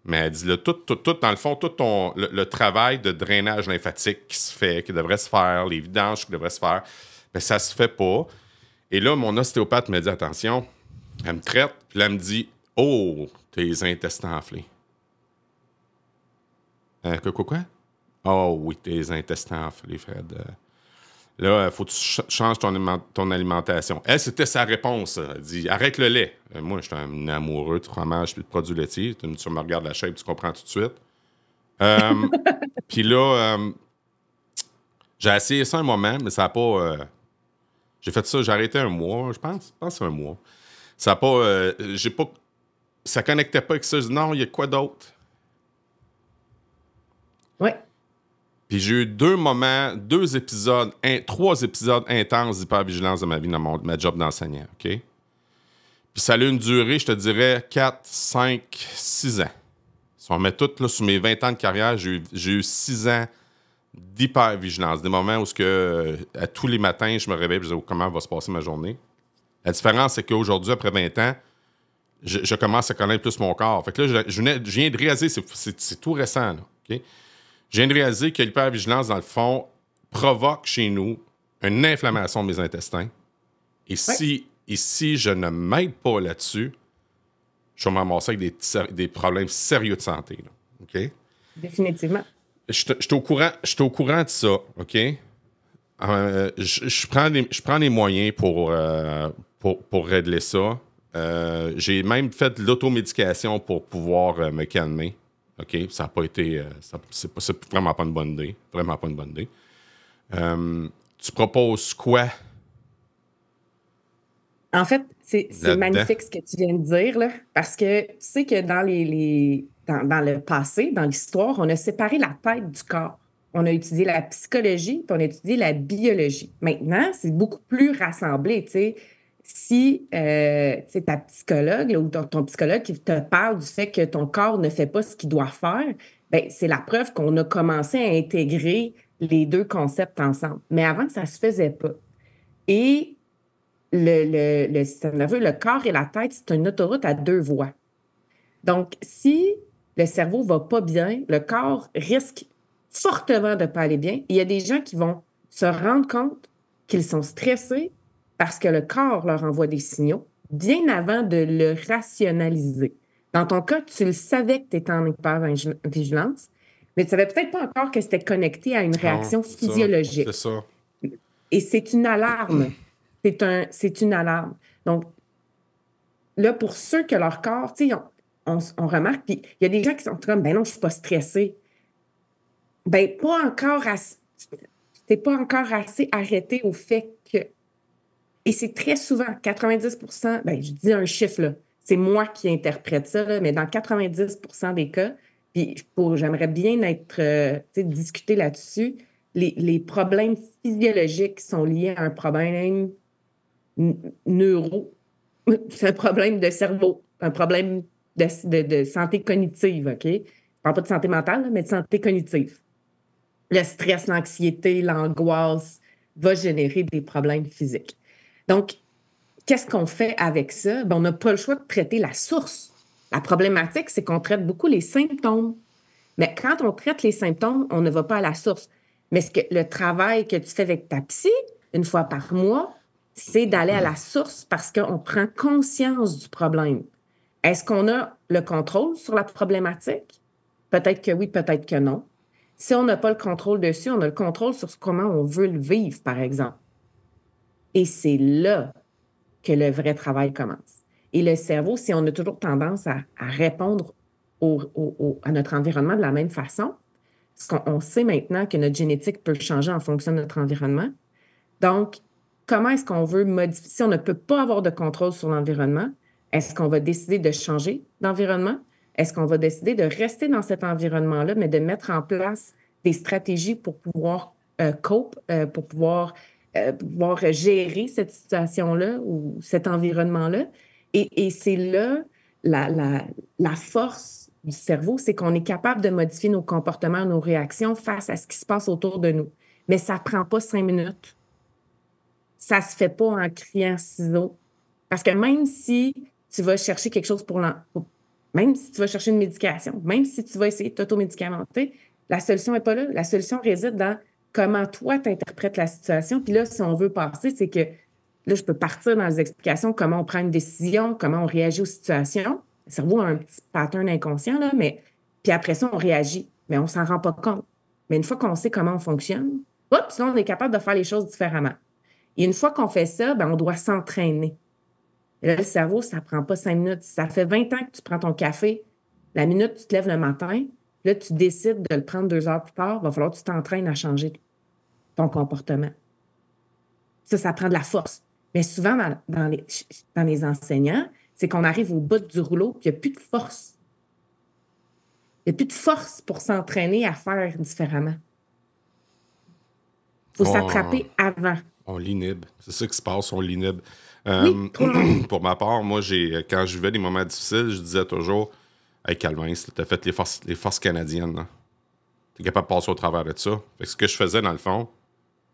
Mais elle dit, tout, dans le fond, tout le travail de drainage lymphatique qui se fait, qui devrait se faire, les vidanges qui devraient se faire, bien, ça se fait pas. Et là, mon ostéopathe me dit, attention, elle me traite, puis là, elle me dit, oh, tes intestins enflés. Quoi? Oh oui, tes intestins enflés, Fred. Là, il faut que tu changes ton alimentation. Elle, c'était sa réponse. Elle dit, arrête le lait. Moi, je suis un amoureux de fromage et de produits laitiers. Tu me regardes la shape, tu comprends tout de suite. Puis là, j'ai essayé ça un moment, mais ça n'a pas... j'ai fait ça, j'ai arrêté 1 mois, je pense 1 mois. Ça n'a pas... Ça connectait pas avec ça. Je dis, non, il y a quoi d'autre? Oui. Puis j'ai eu 3 épisodes intenses d'hypervigilance dans ma vie, dans ma job d'enseignant, OK? Puis ça a eu une durée, je te dirais, 4, 5, 6 ans. Si on met tout là, sur mes 20 ans de carrière, j'ai eu 6 ans d'hypervigilance. Des moments où à tous les matins, je me réveille et je dis comment va se passer ma journée. La différence, c'est qu'aujourd'hui, après 20 ans, je commence à connaître plus mon corps. Fait que là, je viens de réaliser, c'est tout récent, là, OK? Je viens de réaliser que l'hypervigilance, dans le fond, provoque chez nous une inflammation de mes intestins. Et si je ne m'aide pas là-dessus, je vais m'amasser avec des problèmes sérieux de santé. Là. OK? Définitivement. Je suis au courant de ça. OK? Je prends les moyens pour régler ça. J'ai même fait de l'automédication pour pouvoir me calmer. OK? Ça n'a pas été... c'est vraiment pas une bonne idée. Vraiment pas une bonne idée. Tu proposes quoi? En fait, c'est magnifique ce que tu viens de dire, là, parce que tu sais que dans dans le passé, dans l'histoire, on a séparé la tête du corps. On a étudié la psychologie, puis on a étudié la biologie. Maintenant, c'est beaucoup plus rassemblé, tu sais. Si c'est ta psychologue là, ou ton psychologue qui te parle du fait que ton corps ne fait pas ce qu'il doit faire, bien, c'est la preuve qu'on a commencé à intégrer les deux concepts ensemble. Mais avant, ça ne se faisait pas. Et le système nerveux, le corps et la tête, c'est une autoroute à 2 voies. Donc, si le cerveau ne va pas bien, le corps risque fortement de ne pas aller bien. Il y a des gens qui vont se rendre compte qu'ils sont stressés parce que le corps leur envoie des signaux bien avant de le rationaliser. Dans ton cas, tu le savais que tu étais en hypervigilance, mais tu ne savais peut-être pas encore que c'était connecté à une réaction physiologique. C'est ça. Et c'est une alarme. C'est une alarme. Donc, là, pour ceux que leur corps, tu sais, on remarque, puis il y a des gens qui sont comme, ben non, je ne suis pas stressée. Ben, pas encore assez. Tu pas encore assez arrêté au fait que. Et c'est très souvent, 90%, ben, je dis un chiffre, là. C'est moi qui interprète ça, là, mais dans 90% des cas, puis j'aimerais bien discuter là-dessus, les problèmes physiologiques sont liés à un problème c'est un problème de cerveau, un problème de santé cognitive, OK? Je ne parle pas de santé mentale, là, mais de santé cognitive. Le stress, l'anxiété, l'angoisse va générer des problèmes physiques. Donc, qu'est-ce qu'on fait avec ça? Ben, on n'a pas le choix de traiter la source. La problématique, c'est qu'on traite beaucoup les symptômes. Mais quand on traite les symptômes, on ne va pas à la source. Mais le travail que tu fais avec ta psy, une fois par mois, c'est d'aller à la source parce qu'on prend conscience du problème. Est-ce qu'on a le contrôle sur la problématique? Peut-être que oui, peut-être que non. Si on n'a pas le contrôle dessus, on a le contrôle sur comment on veut le vivre, par exemple. Et c'est là que le vrai travail commence. Et le cerveau, si on a toujours tendance à répondre à notre environnement de la même façon, parce qu'on sait maintenant que notre génétique peut changer en fonction de notre environnement. Donc, comment est-ce qu'on veut modifier? Si on ne peut pas avoir de contrôle sur l'environnement, est-ce qu'on va décider de changer d'environnement? Est-ce qu'on va décider de rester dans cet environnement-là, mais de mettre en place des stratégies pour pouvoir pour pouvoir gérer cette situation-là ou cet environnement-là? Et c'est là la force du cerveau, c'est qu'on est capable de modifier nos comportements, nos réactions face à ce qui se passe autour de nous. Mais ça ne prend pas 5 minutes. Ça ne se fait pas en criant ciseaux. Parce que même si tu vas chercher quelque chose même si tu vas chercher une médication, même si tu vas essayer de t'automédicamenter, la solution n'est pas là. La solution réside dans comment toi, tu interprètes la situation. Puis là, si on veut passer, c'est que là, je peux partir dans les explications, comment on prend une décision, comment on réagit aux situations. Le cerveau a un petit pattern inconscient, là, mais puis après ça, on réagit, mais on ne s'en rend pas compte. Mais une fois qu'on sait comment on fonctionne, là, on est capable de faire les choses différemment. Et une fois qu'on fait ça, ben, on doit s'entraîner. Et là, le cerveau, ça ne prend pas 5 minutes. Ça fait 20 ans que tu prends ton café. La minute, tu te lèves le matin. Là, tu décides de le prendre 2 heures plus tard. Il va falloir que tu t'entraînes à changer ton comportement. Ça prend de la force. Mais souvent, dans les enseignants, c'est qu'on arrive au bout du rouleau et il n'y a plus de force. Il n'y a plus de force pour s'entraîner à faire différemment. Il faut s'attraper avant. On l'inhibe. C'est ça qui se passe, on l'inhibe. Oui, trop long. Pour ma part, moi, quand je vivais des moments difficiles, je disais toujours « Hey, Calvin, t'as fait les forces canadiennes. T'es capable de passer au travers de ça. » Fait que ce que je faisais, dans le fond,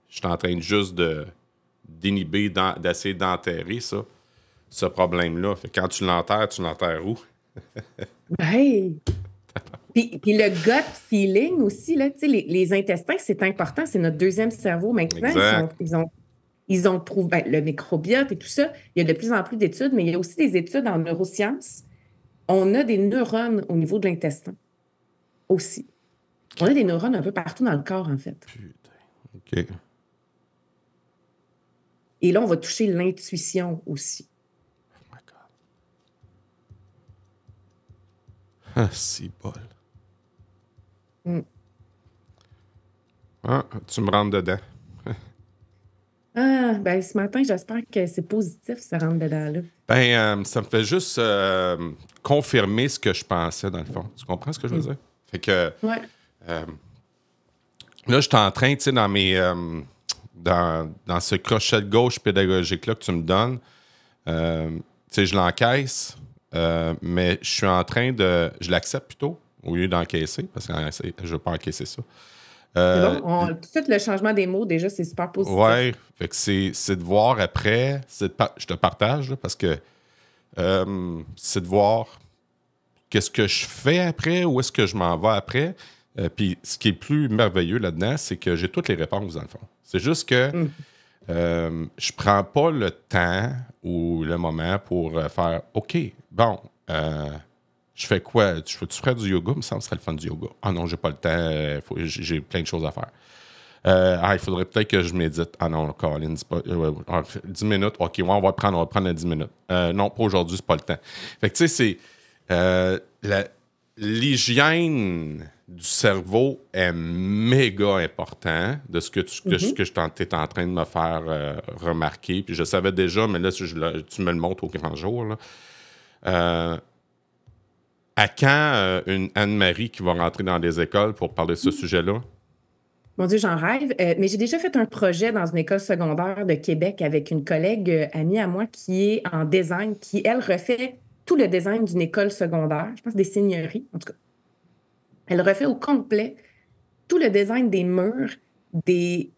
j'étais en train juste d'inhiber, d'essayer d'enterrer ça, ce problème-là. Fait que quand tu l'enterres où? Oui. Puis le gut feeling aussi, là, les intestins, c'est important, c'est notre deuxième cerveau. Maintenant, Exact. ils ont prouvé le microbiote et tout ça. Il y a de plus en plus d'études, mais il y a aussi des études en neurosciences. On a des neurones au niveau de l'intestin aussi. On a des neurones un peu partout dans le corps, en fait. Putain. OK. Et là, on va toucher l'intuition aussi. Oh my God. Ah, c'est bol. Ah, tu me rentres dedans. Ah, ben ce matin, j'espère que c'est positif, ça rentre dedans là. Ben, ça me fait juste confirmer ce que je pensais, dans le fond. Tu comprends ce que je veux dire? Fait que Ouais. là, je suis en train, tu sais, dans mes dans ce crochet de gauche pédagogique-là que tu me donnes, tu sais, je l'encaisse, mais je suis en train de... Je l'accepte plutôt, au lieu d'encaisser, parce que je ne veux pas encaisser ça. C'est bon, tout de suite, le changement des mots, déjà, c'est super positif. Ouais, fait que c'est de voir après, je te partage, là, parce que c'est de voir qu'est-ce que je fais après, où est-ce que je m'en vais après. Puis ce qui est plus merveilleux là-dedans, c'est que j'ai toutes les réponses, dans le fond. C'est juste que je prends pas le temps ou le moment pour faire « OK, bon, je fais quoi? Tu ferais du yoga? Il me semble que ce serait le fun du yoga. Ah non, j'ai pas le temps, j'ai plein de choses à faire. Il faudrait peut-être que je médite. Ah non, Colin, c'est pas... 10 minutes, OK, ouais, on va prendre les 10 minutes. Non, pas aujourd'hui, c'est pas le temps. Fait que tu sais, c'est... l'hygiène du cerveau est méga important de ce que tu es en train de me faire remarquer. Puis je savais déjà, mais là, tu me le montres au grand jour. Là. À quand une Anne-Marie qui va rentrer dans des écoles pour parler de ce sujet-là? Mon Dieu, j'en rêve. Mais j'ai déjà fait un projet dans une école secondaire de Québec avec une collègue amie à moi qui est en design, qui, elle, refait tout le design d'une école secondaire, je pense des seigneuries, en tout cas. Elle refait au complet tout le design des murs, des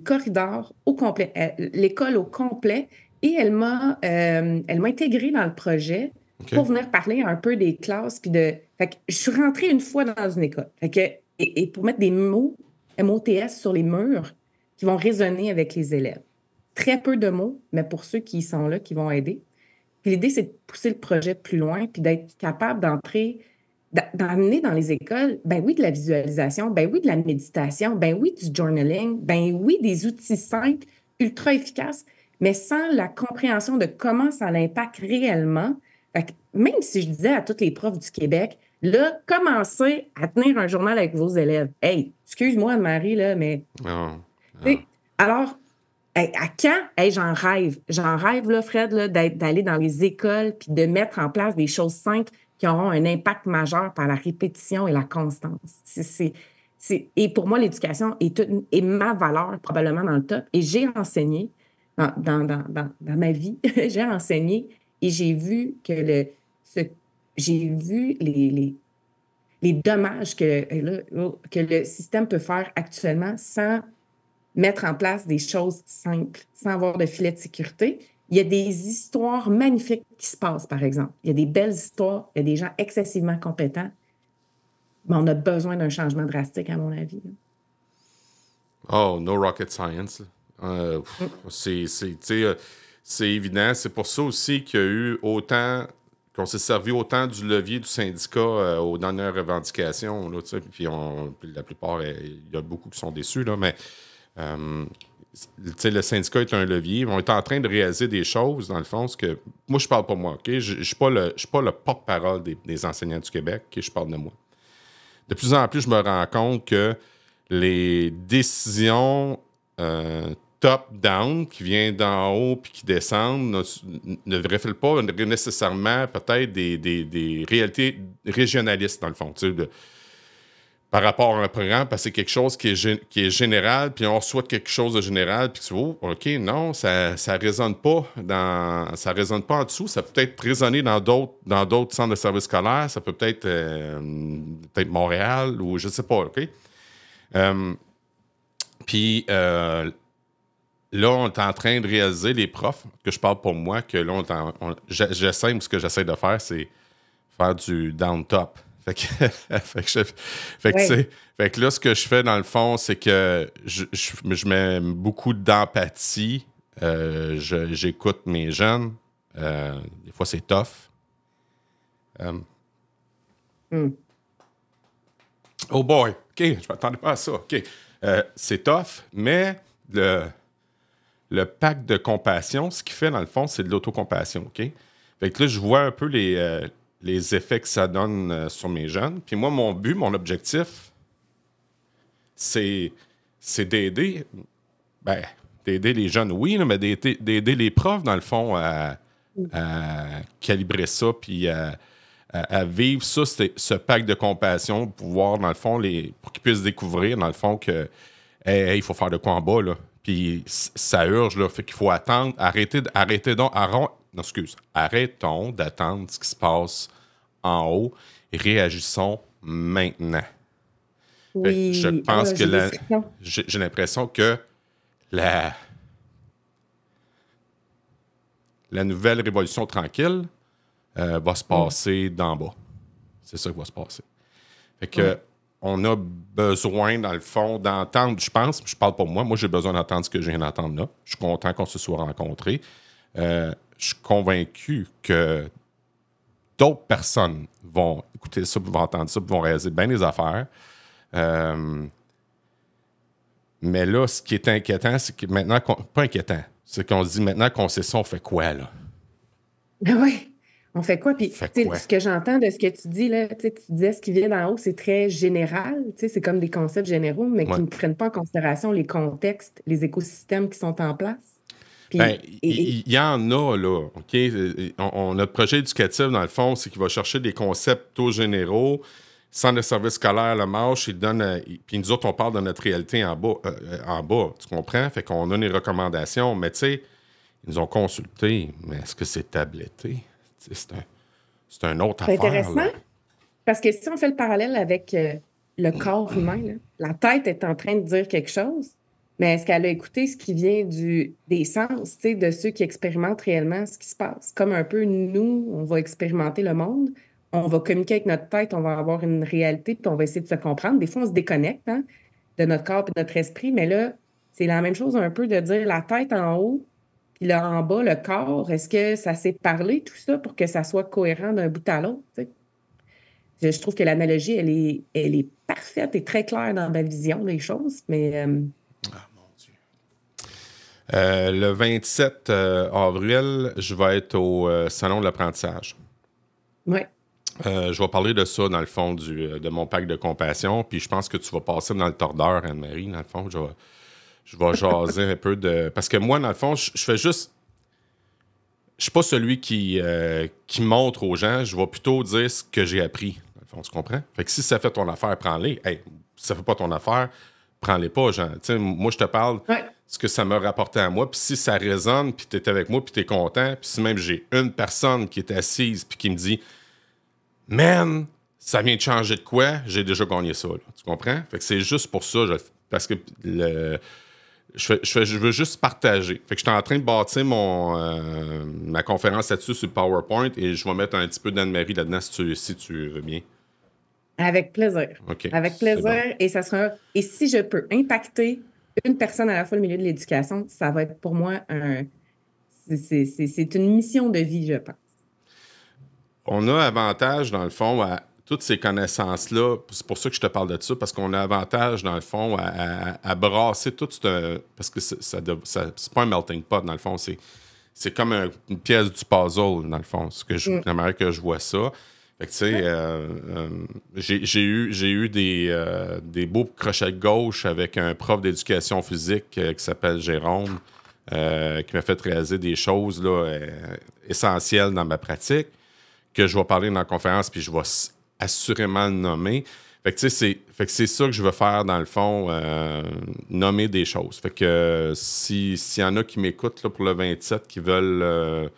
corridors au complet, l'école au complet. Et elle m'a intégrée dans le projet pour venir parler un peu des classes. Fait que je suis rentrée une fois dans une école. Fait que, et pour mettre des mots, MOTS sur les murs qui vont résonner avec les élèves. Très peu de mots, mais pour ceux qui sont là, qui vont aider. Puis l'idée, c'est de pousser le projet plus loin puis d'être capable d'amener dans les écoles, ben oui, de la visualisation, ben oui, de la méditation, ben oui, du journaling, ben oui, des outils simples, ultra efficaces, mais sans la compréhension de comment ça l'impacte réellement. Fait que même si je disais à tous les profs du Québec, là, commencez à tenir un journal avec vos élèves. Hey, excuse-moi, Anne-Marie, là, mais... Alors, à quand? Hey, j'en rêve. J'en rêve, là, Fred, là, d'aller dans les écoles puis de mettre en place des choses simples qui auront un impact majeur par la répétition et la constance. Et pour moi, l'éducation est ma valeur probablement dans le top. Et j'ai enseigné dans ma vie, j'ai enseigné et j'ai vu que j'ai vu les dommages que le système peut faire actuellement sans mettre en place des choses simples, sans avoir de filet de sécurité. Il y a des histoires magnifiques qui se passent, par exemple. Il y a des belles histoires, il y a des gens excessivement compétents. Mais on a besoin d'un changement drastique, à mon avis. Oh, no rocket science. C'est évident. C'est pour ça aussi qu'il y a eu autant... qu'on s'est servi autant du levier du syndicat aux dernières revendications. Là, puis la plupart, il y a beaucoup qui sont déçus, là, mais... le syndicat est un levier. On est en train de réaliser des choses, dans le fond. Que moi, je parle pas moi. Okay? Je ne suis pas le porte-parole des enseignants du Québec. Okay? Je parle de moi. De plus en plus, je me rends compte que les décisions top-down, qui vient d'en haut puis qui descend, ne reflète pas nécessairement peut-être des réalités régionalistes, dans le fond, tu sais, par rapport à un programme, parce que c'est quelque chose qui est général, puis on souhaite quelque chose de général, puis tu vois, OK, non, ça résonne pas ça résonne pas en dessous, ça peut peut-être résonner dans d'autres centres de services scolaires, ça peut peut-être Montréal, ou je sais pas, OK? Puis là, on est en train de réaliser, les profs, que je parle pour moi, que là, ce que j'essaie de faire, c'est faire du down-top. Fait que là, ce que je fais, dans le fond, c'est que je mets beaucoup d'empathie. J'écoute mes jeunes. Des fois, c'est tough. Oh boy! OK, je ne m'attendais pas à ça. OK. C'est tough, mais le pacte de compassion, ce qu'il fait, dans le fond, c'est de l'autocompassion, OK? Fait que là, je vois un peu les effets que ça donne sur mes jeunes. Puis moi, mon objectif, c'est d'aider les jeunes, oui, là, mais d'aider les profs, dans le fond, à calibrer ça, puis à vivre ça, ce pacte de compassion, pour pouvoir, dans le fond, pour qu'ils puissent découvrir, dans le fond, que il faut faire de quoi en bas, là. Puis ça urge, là. Fait qu'il faut attendre. Arrêtons d'attendre ce qui se passe en haut et réagissons maintenant. Oui. Je pense que j'ai l'impression que la nouvelle révolution tranquille va se passer d'en bas. C'est ça qui va se passer. Fait que on a besoin, dans le fond, d'entendre, je pense, je parle pour moi, j'ai besoin d'entendre ce que je viens d'entendre là. Je suis content qu'on se soit rencontrés. Je suis convaincu que d'autres personnes vont écouter ça, vont entendre ça, vont réaliser bien des affaires. Mais là, ce qui est inquiétant, c'est que maintenant, pas inquiétant, c'est qu'on se dit maintenant qu'on sait ça, on fait quoi, là? Oui, on fait quoi? Puis, ce que j'entends de ce que tu dis, là, tu disais ce qui vient d'en haut, c'est très général, c'est comme des concepts généraux, mais qui ne prennent pas en considération les contextes, les écosystèmes qui sont en place. Il y en a, là, OK? Notre projet éducatif, dans le fond, c'est qu'il va chercher des concepts plutôt généraux. Centre de service scolaire, le MASH, il donne... Puis nous autres, on parle de notre réalité en bas, tu comprends? Fait qu'on a des recommandations, mais tu sais, ils nous ont consultés, mais est-ce que c'est tabletté? C'est un autre affaire. C'est intéressant, là. Parce que si on fait le parallèle avec le corps humain, là, la tête est en train de dire quelque chose, mais est-ce qu'elle a écouté ce qui vient des sens, de ceux qui expérimentent réellement ce qui se passe? Comme un peu, nous, on va expérimenter le monde, on va communiquer avec notre tête, on va avoir une réalité, puis on va essayer de se comprendre. Des fois, on se déconnecte de notre corps et de notre esprit, mais là, c'est la même chose un peu de dire la tête en haut, puis là, en bas, le corps. Est-ce que ça s'est parlé, tout ça, pour que ça soit cohérent d'un bout à l'autre? Je trouve que l'analogie, elle est parfaite et très claire dans ma vision des choses, mais... Ah, mon Dieu. Le 27 avril, je vais être au Salon de l'apprentissage. Oui. Je vais parler de ça, dans le fond, de mon pacte de compassion. Puis je pense que tu vas passer dans le tordeur, Anne-Marie, dans le fond. Je vais jaser un peu de... Parce que moi, dans le fond, je fais juste... Je suis pas celui qui montre aux gens. Je vais plutôt dire ce que j'ai appris. Dans le fond, tu comprends? Fait que si ça fait ton affaire, prends-les. Hey, si ça fait pas ton affaire, prends-les pas, gens. T'sais, moi, je te parle ce que ça m'a rapporté à moi. Puis si ça résonne, puis tu es avec moi, puis tu es content, puis si même j'ai une personne qui est assise puis qui me dit « Man, ça vient de changer de quoi? » J'ai déjà gagné ça. Là. Tu comprends? Fait que c'est juste pour ça. Parce que je veux juste partager. Fait que je suis en train de bâtir ma conférence là-dessus sur PowerPoint et je vais mettre un petit peu d'Anne-Marie là-dedans si tu veux bien. Avec plaisir. Okay, avec plaisir. Bon. Et ça sera. Et si je peux impacter une personne à la fois le milieu de l'éducation, ça va être pour moi c'est une mission de vie, je pense. On a avantage, dans le fond, à toutes ces connaissances-là. C'est pour ça que je te parle de ça, parce qu'on a avantage, dans le fond, à brasser tout ce... Parce que c'est pas un melting pot, dans le fond. C'est comme une pièce du puzzle, dans le fond. La manière que je vois ça. Fait que, tu sais, j'ai eu des beaux crochets de gauche avec un prof d'éducation physique qui s'appelle Jérôme, qui m'a fait réaliser des choses là, essentielles dans ma pratique, que je vais parler dans la conférence, puis je vais assurément le nommer. Fait que, tu sais, c'est ça que je veux faire, dans le fond, nommer des choses. Fait que s'il y en a qui m'écoutent là, pour le 27, qui veulent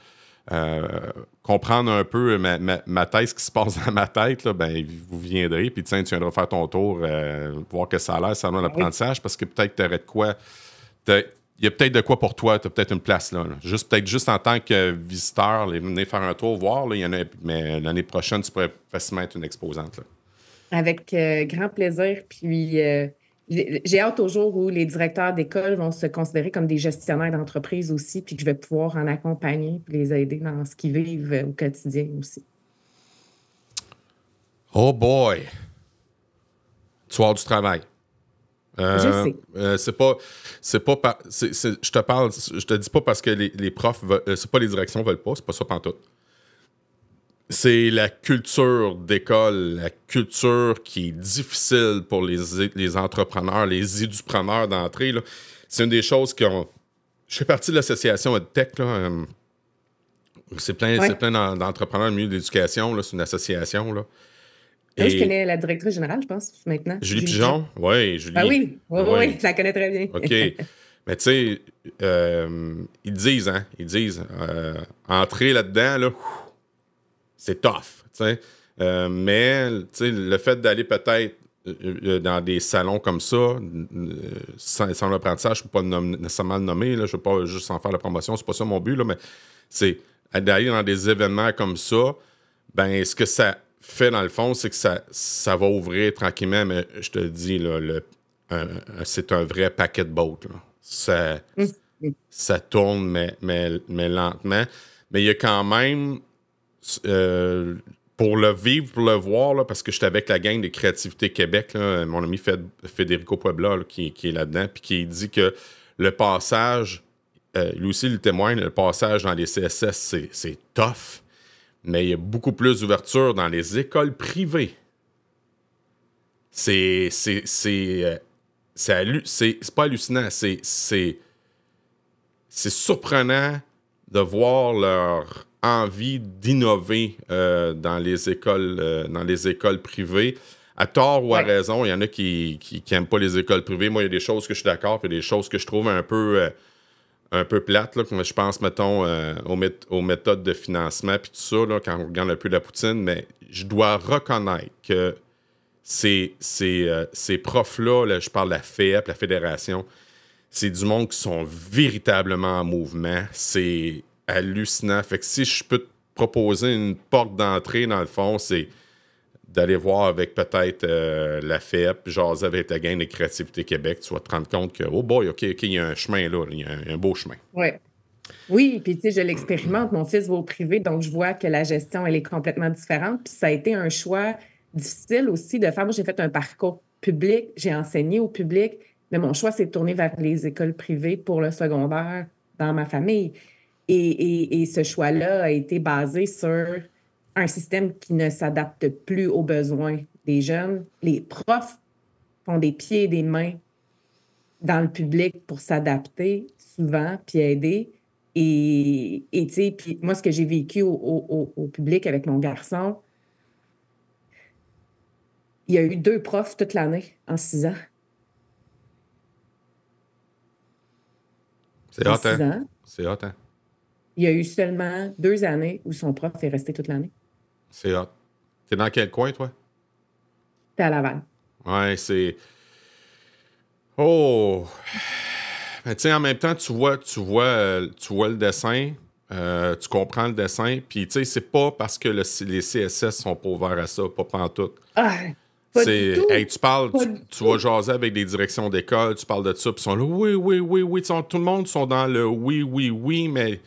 comprendre un peu ma tête, ce qui se passe dans ma tête, là, ben, vous viendrez, puis tiens, tu viendras faire ton tour, voir que ça a l'air, ça a l'air d'apprentissage, parce que peut-être tu aurais de quoi... Il y a peut-être de quoi pour toi, tu as peut-être une place là. Peut-être juste en tant que visiteur, venir faire un tour, voir, là, il y en a, mais l'année prochaine, tu pourrais facilement être une exposante. Là. Avec grand plaisir. Puis j'ai hâte au jour où les directeurs d'école vont se considérer comme des gestionnaires d'entreprise aussi, puis que je vais pouvoir en accompagner et les aider dans ce qu'ils vivent au quotidien aussi. Oh boy! Tu vas avoir du travail. Je sais. Je te dis pas parce que les profs veulent, c'est pas les directions veulent pas, c'est pas ça pantoute. C'est la culture d'école, la culture qui est difficile pour les entrepreneurs, les édupreneurs d'entrée. Là. C'est une des choses qu'on... Je fais partie de l'association EdTech. Là, c'est plein d'entrepreneurs du milieu de l'éducation. Là, c'est une association. Là. Et... Je connais la directrice générale, je pense, maintenant. Julie Pigeon? Oui, Julie. Ah oui, je la connais très bien. OK. Mais tu sais, ils disent, entrer là-dedans, là, c'est tough, tu sais. Mais, tu sais, le fait d'aller peut-être dans des salons comme ça, sans l'apprentissage, je ne peux pas nécessairement le nommer, là, je ne veux pas juste en faire la promotion, c'est pas ça mon but, là, mais c'est d'aller dans des événements comme ça, ben ce que ça fait, dans le fond, c'est que ça va ouvrir tranquillement, mais je te dis, là, c'est un vrai paquet de boat, là. Ça tourne, mais lentement. Mais il y a quand même... pour le vivre, pour le voir, là, parce que j'étais avec la gang de Créativité Québec, là, mon ami Federico Puebla là, qui est là-dedans, puis qui dit que le passage, lui aussi il témoigne, le passage dans les CSS, c'est tough, mais il y a beaucoup plus d'ouverture dans les écoles privées. C'est pas hallucinant, c'est surprenant de voir leur envie d'innover dans les écoles privées. À tort ou à raison, il y en a qui n'aiment pas les écoles privées. Moi, il y a des choses que je suis d'accord, puis il y a des choses que je trouve un peu plates. Là, je pense, mettons, aux méthodes de financement, puis tout ça, là, quand on regarde un peu la poutine, mais je dois reconnaître que ces profs-là, là, je parle de la FEP, la Fédération, c'est du monde qui sont véritablement en mouvement. C'est hallucinant. Fait que si je peux te proposer une porte d'entrée, dans le fond, c'est d'aller voir avec peut-être la FEP, jaser avec la gang de Créativité Québec. Tu vas te rendre compte que, oh boy, OK, il y a un chemin là. Il y a un beau chemin. Ouais. Oui, puis tu sais, je l'expérimente. Mon fils va au privé, donc je vois que la gestion, elle est complètement différente. Puis ça a été un choix difficile aussi de faire. Moi, j'ai fait un parcours public, j'ai enseigné au public, mais mon choix s'est tourné vers les écoles privées pour le secondaire dans ma famille. Et ce choix-là a été basé sur un système qui ne s'adapte plus aux besoins des jeunes. Les profs font des pieds et des mains dans le public pour s'adapter souvent, puis aider. Et tu sais, puis moi, ce que j'ai vécu au public avec mon garçon, il y a eu 2 profs toute l'année en 6 ans. C'est hot, hein? C'est hot, hein? Il y a eu seulement 2 années où son prof est resté toute l'année. C'est hot. T'es dans quel coin, toi? T'es à Laval. Ouais, c'est... Oh! Mais tu sais, en même temps, tu vois le dessin, tu comprends le dessin, puis tu sais, c'est pas parce que les CSS sont pas ouverts à ça, pas pantoute. Ah! Pas du tout. Hey, tu vas jaser avec des directions d'école, tu parles de ça, puis ils sont là, oui. Tout le monde sont dans le oui, mais...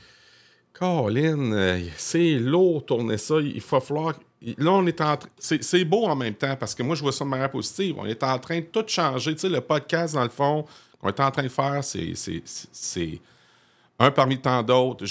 Colin, c'est lourd tourner ça. Il va falloir... Là, on est en train... C'est beau en même temps, parce que moi, je vois ça de manière positive. On est en train de tout changer. Tu sais, le podcast, dans le fond, qu'on est en train de faire, c'est un parmi tant d'autres.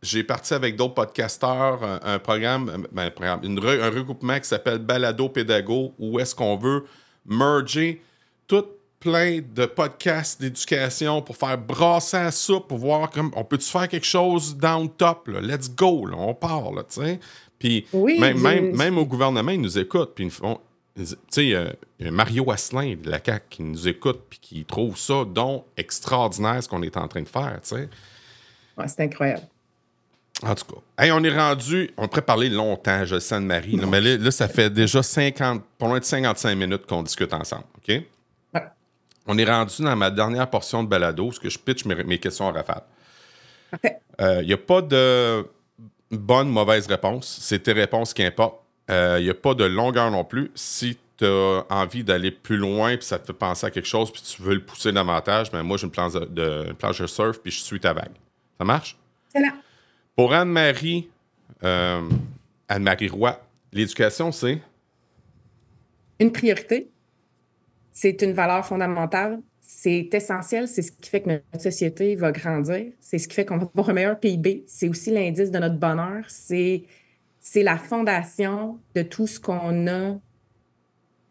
j'ai parti avec d'autres podcasteurs un programme, un regroupement qui s'appelle Balado Pédago, où est-ce qu'on veut merger tout plein de podcasts d'éducation pour faire brasser la soupe, pour voir comme on peut-tu faire quelque chose down top, là? Let's go, là, on part, là, tu sais. Puis Oui, même au gouvernement, ils nous écoutent, puis ils font... Tu sais, il y a Mario Asselin de la CAQ qui nous écoute puis qui trouve ça donc extraordinaire ce qu'on est en train de faire, tu sais. Ouais, c'est incroyable. En tout cas, hey, on est rendu... On pourrait parler longtemps, je sais, Anne-Marie, là, mais là, ça fait déjà pas loin de 55 minutes qu'on discute ensemble, OK? Ouais. On est rendu dans ma dernière portion de balado, où je pitch mes questions à rafale. Parfait. Il n'y a pas de bonne, mauvaise réponse. C'est tes réponses qui importent. Il n'y a pas de longueur non plus. Si tu as envie d'aller plus loin puis ça te fait penser à quelque chose puis tu veux le pousser davantage, ben moi, j'ai une planche de surf puis je suis ta vague. Ça marche? C'est là. Pour Anne-Marie Roy, l'éducation, c'est? Une priorité. C'est une valeur fondamentale. C'est essentiel. C'est ce qui fait que notre société va grandir. C'est ce qui fait qu'on va avoir un meilleur PIB. C'est aussi l'indice de notre bonheur. C'est la fondation de tout ce qu'on a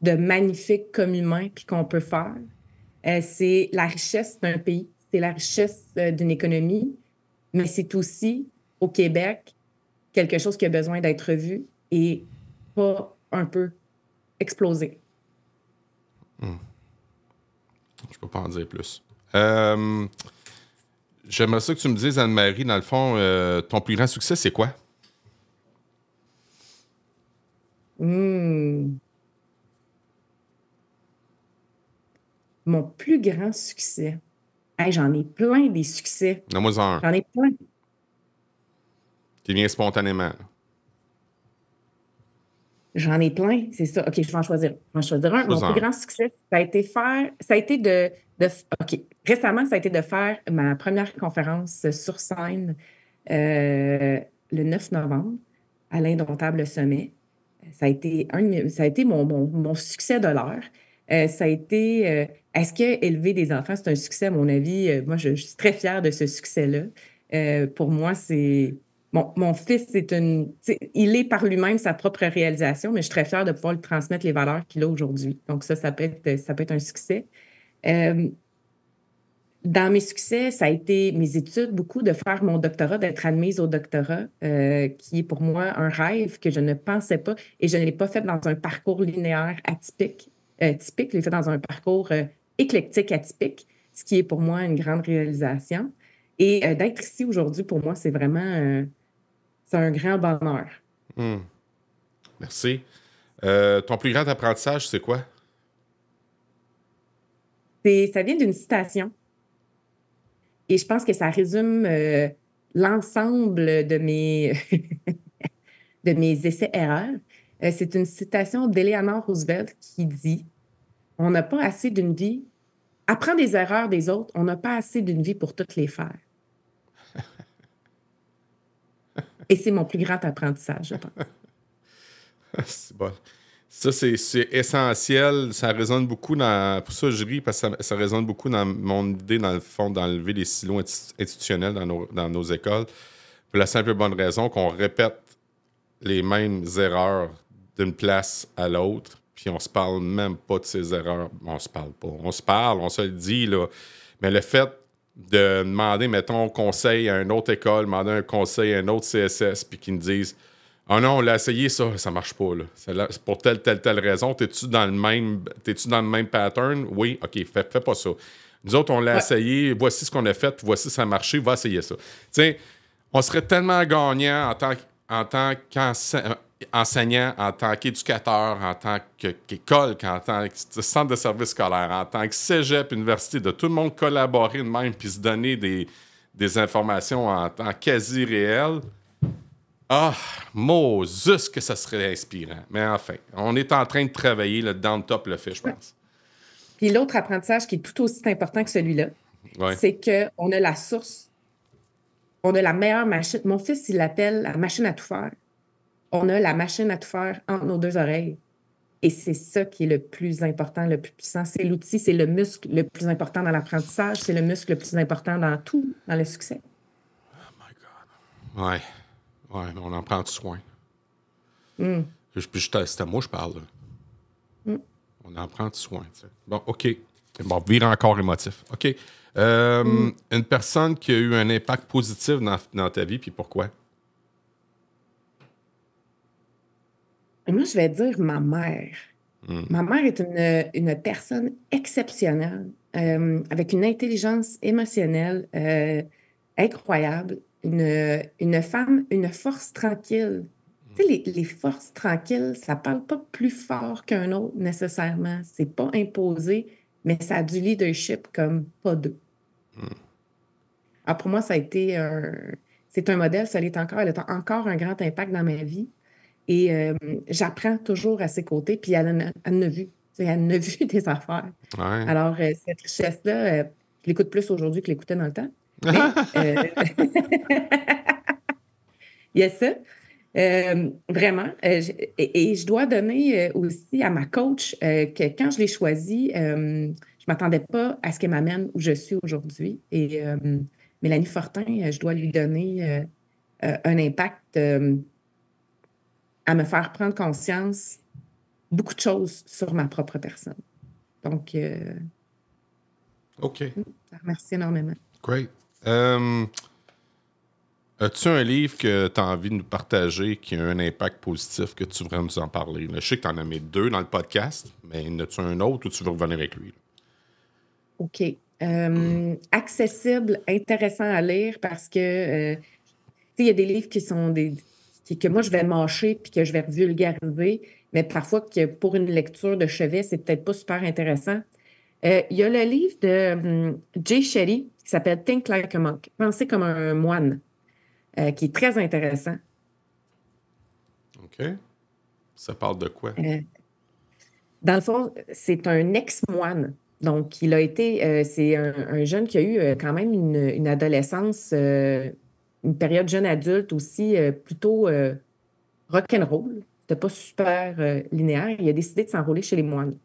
de magnifique comme humain puis qu'on peut faire. C'est la richesse d'un pays. C'est la richesse d'une économie. Mais c'est aussi, au Québec, quelque chose qui a besoin d'être vu et pas un peu explosé. Je peux pas en dire plus. J'aimerais ça que tu me dises, Anne-Marie, dans le fond, ton plus grand succès, c'est quoi? Mon plus grand succès. Hey, j'en ai plein des succès. Donne-moi un. J'en ai plein. Qui vient spontanément. Là. J'en ai plein, c'est ça. OK, je vais en choisir. un. Mon plus grand succès, ça a été de OK. Récemment, ça a été de faire ma première conférence sur scène le 9 novembre à l'Indomptable Sommet. Ça a été mon succès de l'heure. Ça a été est-ce que élever des enfants, c'est un succès, à mon avis? Moi, je suis très fière de ce succès-là. Pour moi, c'est... Mon fils, il est par lui-même sa propre réalisation, mais je suis très fière de pouvoir lui transmettre les valeurs qu'il a aujourd'hui. Donc, ça peut être un succès. Dans mes succès, ça a été mes études, beaucoup de faire mon doctorat, d'être admise au doctorat, qui est pour moi un rêve que je ne pensais pas et je ne l'ai pas fait dans un parcours linéaire atypique. Typique, je l'ai fait dans un parcours éclectique atypique, ce qui est pour moi une grande réalisation. Et d'être ici aujourd'hui, pour moi, c'est vraiment c'est un grand bonheur. Merci. Ton plus grand apprentissage, c'est quoi? Ça vient d'une citation. Et je pense que ça résume l'ensemble de mes, de mes essais-erreurs. C'est une citation d'Eleanor Roosevelt qui dit « On n'a pas assez d'une vie. Apprends des erreurs des autres. On n'a pas assez d'une vie pour toutes les faire. » Et c'est mon plus grand apprentissage, je pense. C'est bon. Ça, c'est essentiel. Ça résonne beaucoup dans... Pour ça, je ris, parce que ça résonne beaucoup dans mon idée, dans le fond, d'enlever les silos institutionnels dans nos écoles. Pour la simple et bonne raison qu'on répète les mêmes erreurs d'une place à l'autre, puis on se parle même pas de ces erreurs. On se parle pas. On se parle, on se le dit, là. Mais le fait de demander, mettons, conseil à une autre école, demander un conseil à un autre CSS, puis qu'ils nous disent « Ah non, on l'a essayé, ça marche pas, là. C'est pour telle raison. T'es-tu dans le même pattern? Oui, OK, fais pas ça. Nous autres, on l'a essayé, voici ce qu'on a fait, puis voici ça a marché, va essayer ça. » Tu sais, on serait tellement gagnant en tant qu'enseignant, en tant qu'éducateur, en tant qu'école, en tant que centre de service scolaire, en tant que cégep, université, de tout le monde collaborer de même puis se donner des informations en temps quasi réel. Ah, Moses, que ça serait inspirant. Mais enfin, on est en train de travailler, le down top le fait, je pense. Puis l'autre apprentissage qui est tout aussi important que celui-là, c'est qu'on a la source, on a la meilleure machine. Mon fils, il l'appelle la machine à tout faire. On a la machine à tout faire entre nos deux oreilles. Et c'est ça qui est le plus important, le plus puissant. C'est l'outil, c'est le muscle le plus important dans l'apprentissage, c'est le muscle le plus important dans tout, dans le succès. Oh my God. Ouais. Ouais, mais on en prend soin. C'était à moi je parle. On en prend soin. T'sais. Bon, OK. Bon, vire encore émotif. OK. Une personne qui a eu un impact positif dans ta vie, puis pourquoi? Et moi, je vais dire ma mère. Ma mère est une personne exceptionnelle, avec une intelligence émotionnelle incroyable, une femme, une force tranquille. Tu sais, les forces tranquilles, ça ne parle pas plus fort qu'un autre nécessairement. C'est pas imposé, mais ça a du leadership comme pas deux. Alors pour moi, c'est un modèle, ça l'est encore. Elle a encore un grand impact dans ma vie. Et j'apprends toujours à ses côtés, puis elle en a vu. Elle en a vu des affaires. Ouais. Alors, cette richesse-là, je l'écoute plus aujourd'hui que je l'écoutais dans le temps. Mais, il y a ça. Vraiment. Et je dois donner aussi à ma coach que quand je l'ai choisie, je ne m'attendais pas à ce qu'elle m'amène où je suis aujourd'hui. Et Mélanie Fortin, je dois lui donner un impact à me faire prendre conscience beaucoup de choses sur ma propre personne. Donc, OK. ça remercie énormément. Great. As-tu un livre que tu as envie de nous partager qui a un impact positif que tu voudrais nous en parler? Là, je sais que tu en as mis 2 dans le podcast, mais en as-tu un autre ou tu veux revenir avec lui? OK. Accessible, intéressant à lire parce que, tu sais, il y a des livres qui sont que moi, je vais mâcher puis que je vais vulgariser, mais parfois que pour une lecture de chevet, c'est peut-être pas super intéressant. Il y a le livre de Jay Shetty qui s'appelle Think Like a Monk, Penser comme un moine, qui est très intéressant. OK. Ça parle de quoi? Dans le fond, c'est un ex-moine. Donc, il a été, c'est un jeune qui a eu quand même une adolescence, une période jeune adulte aussi, plutôt rock'n'roll. C'était pas super linéaire. Il a décidé de s'enrôler chez les moines.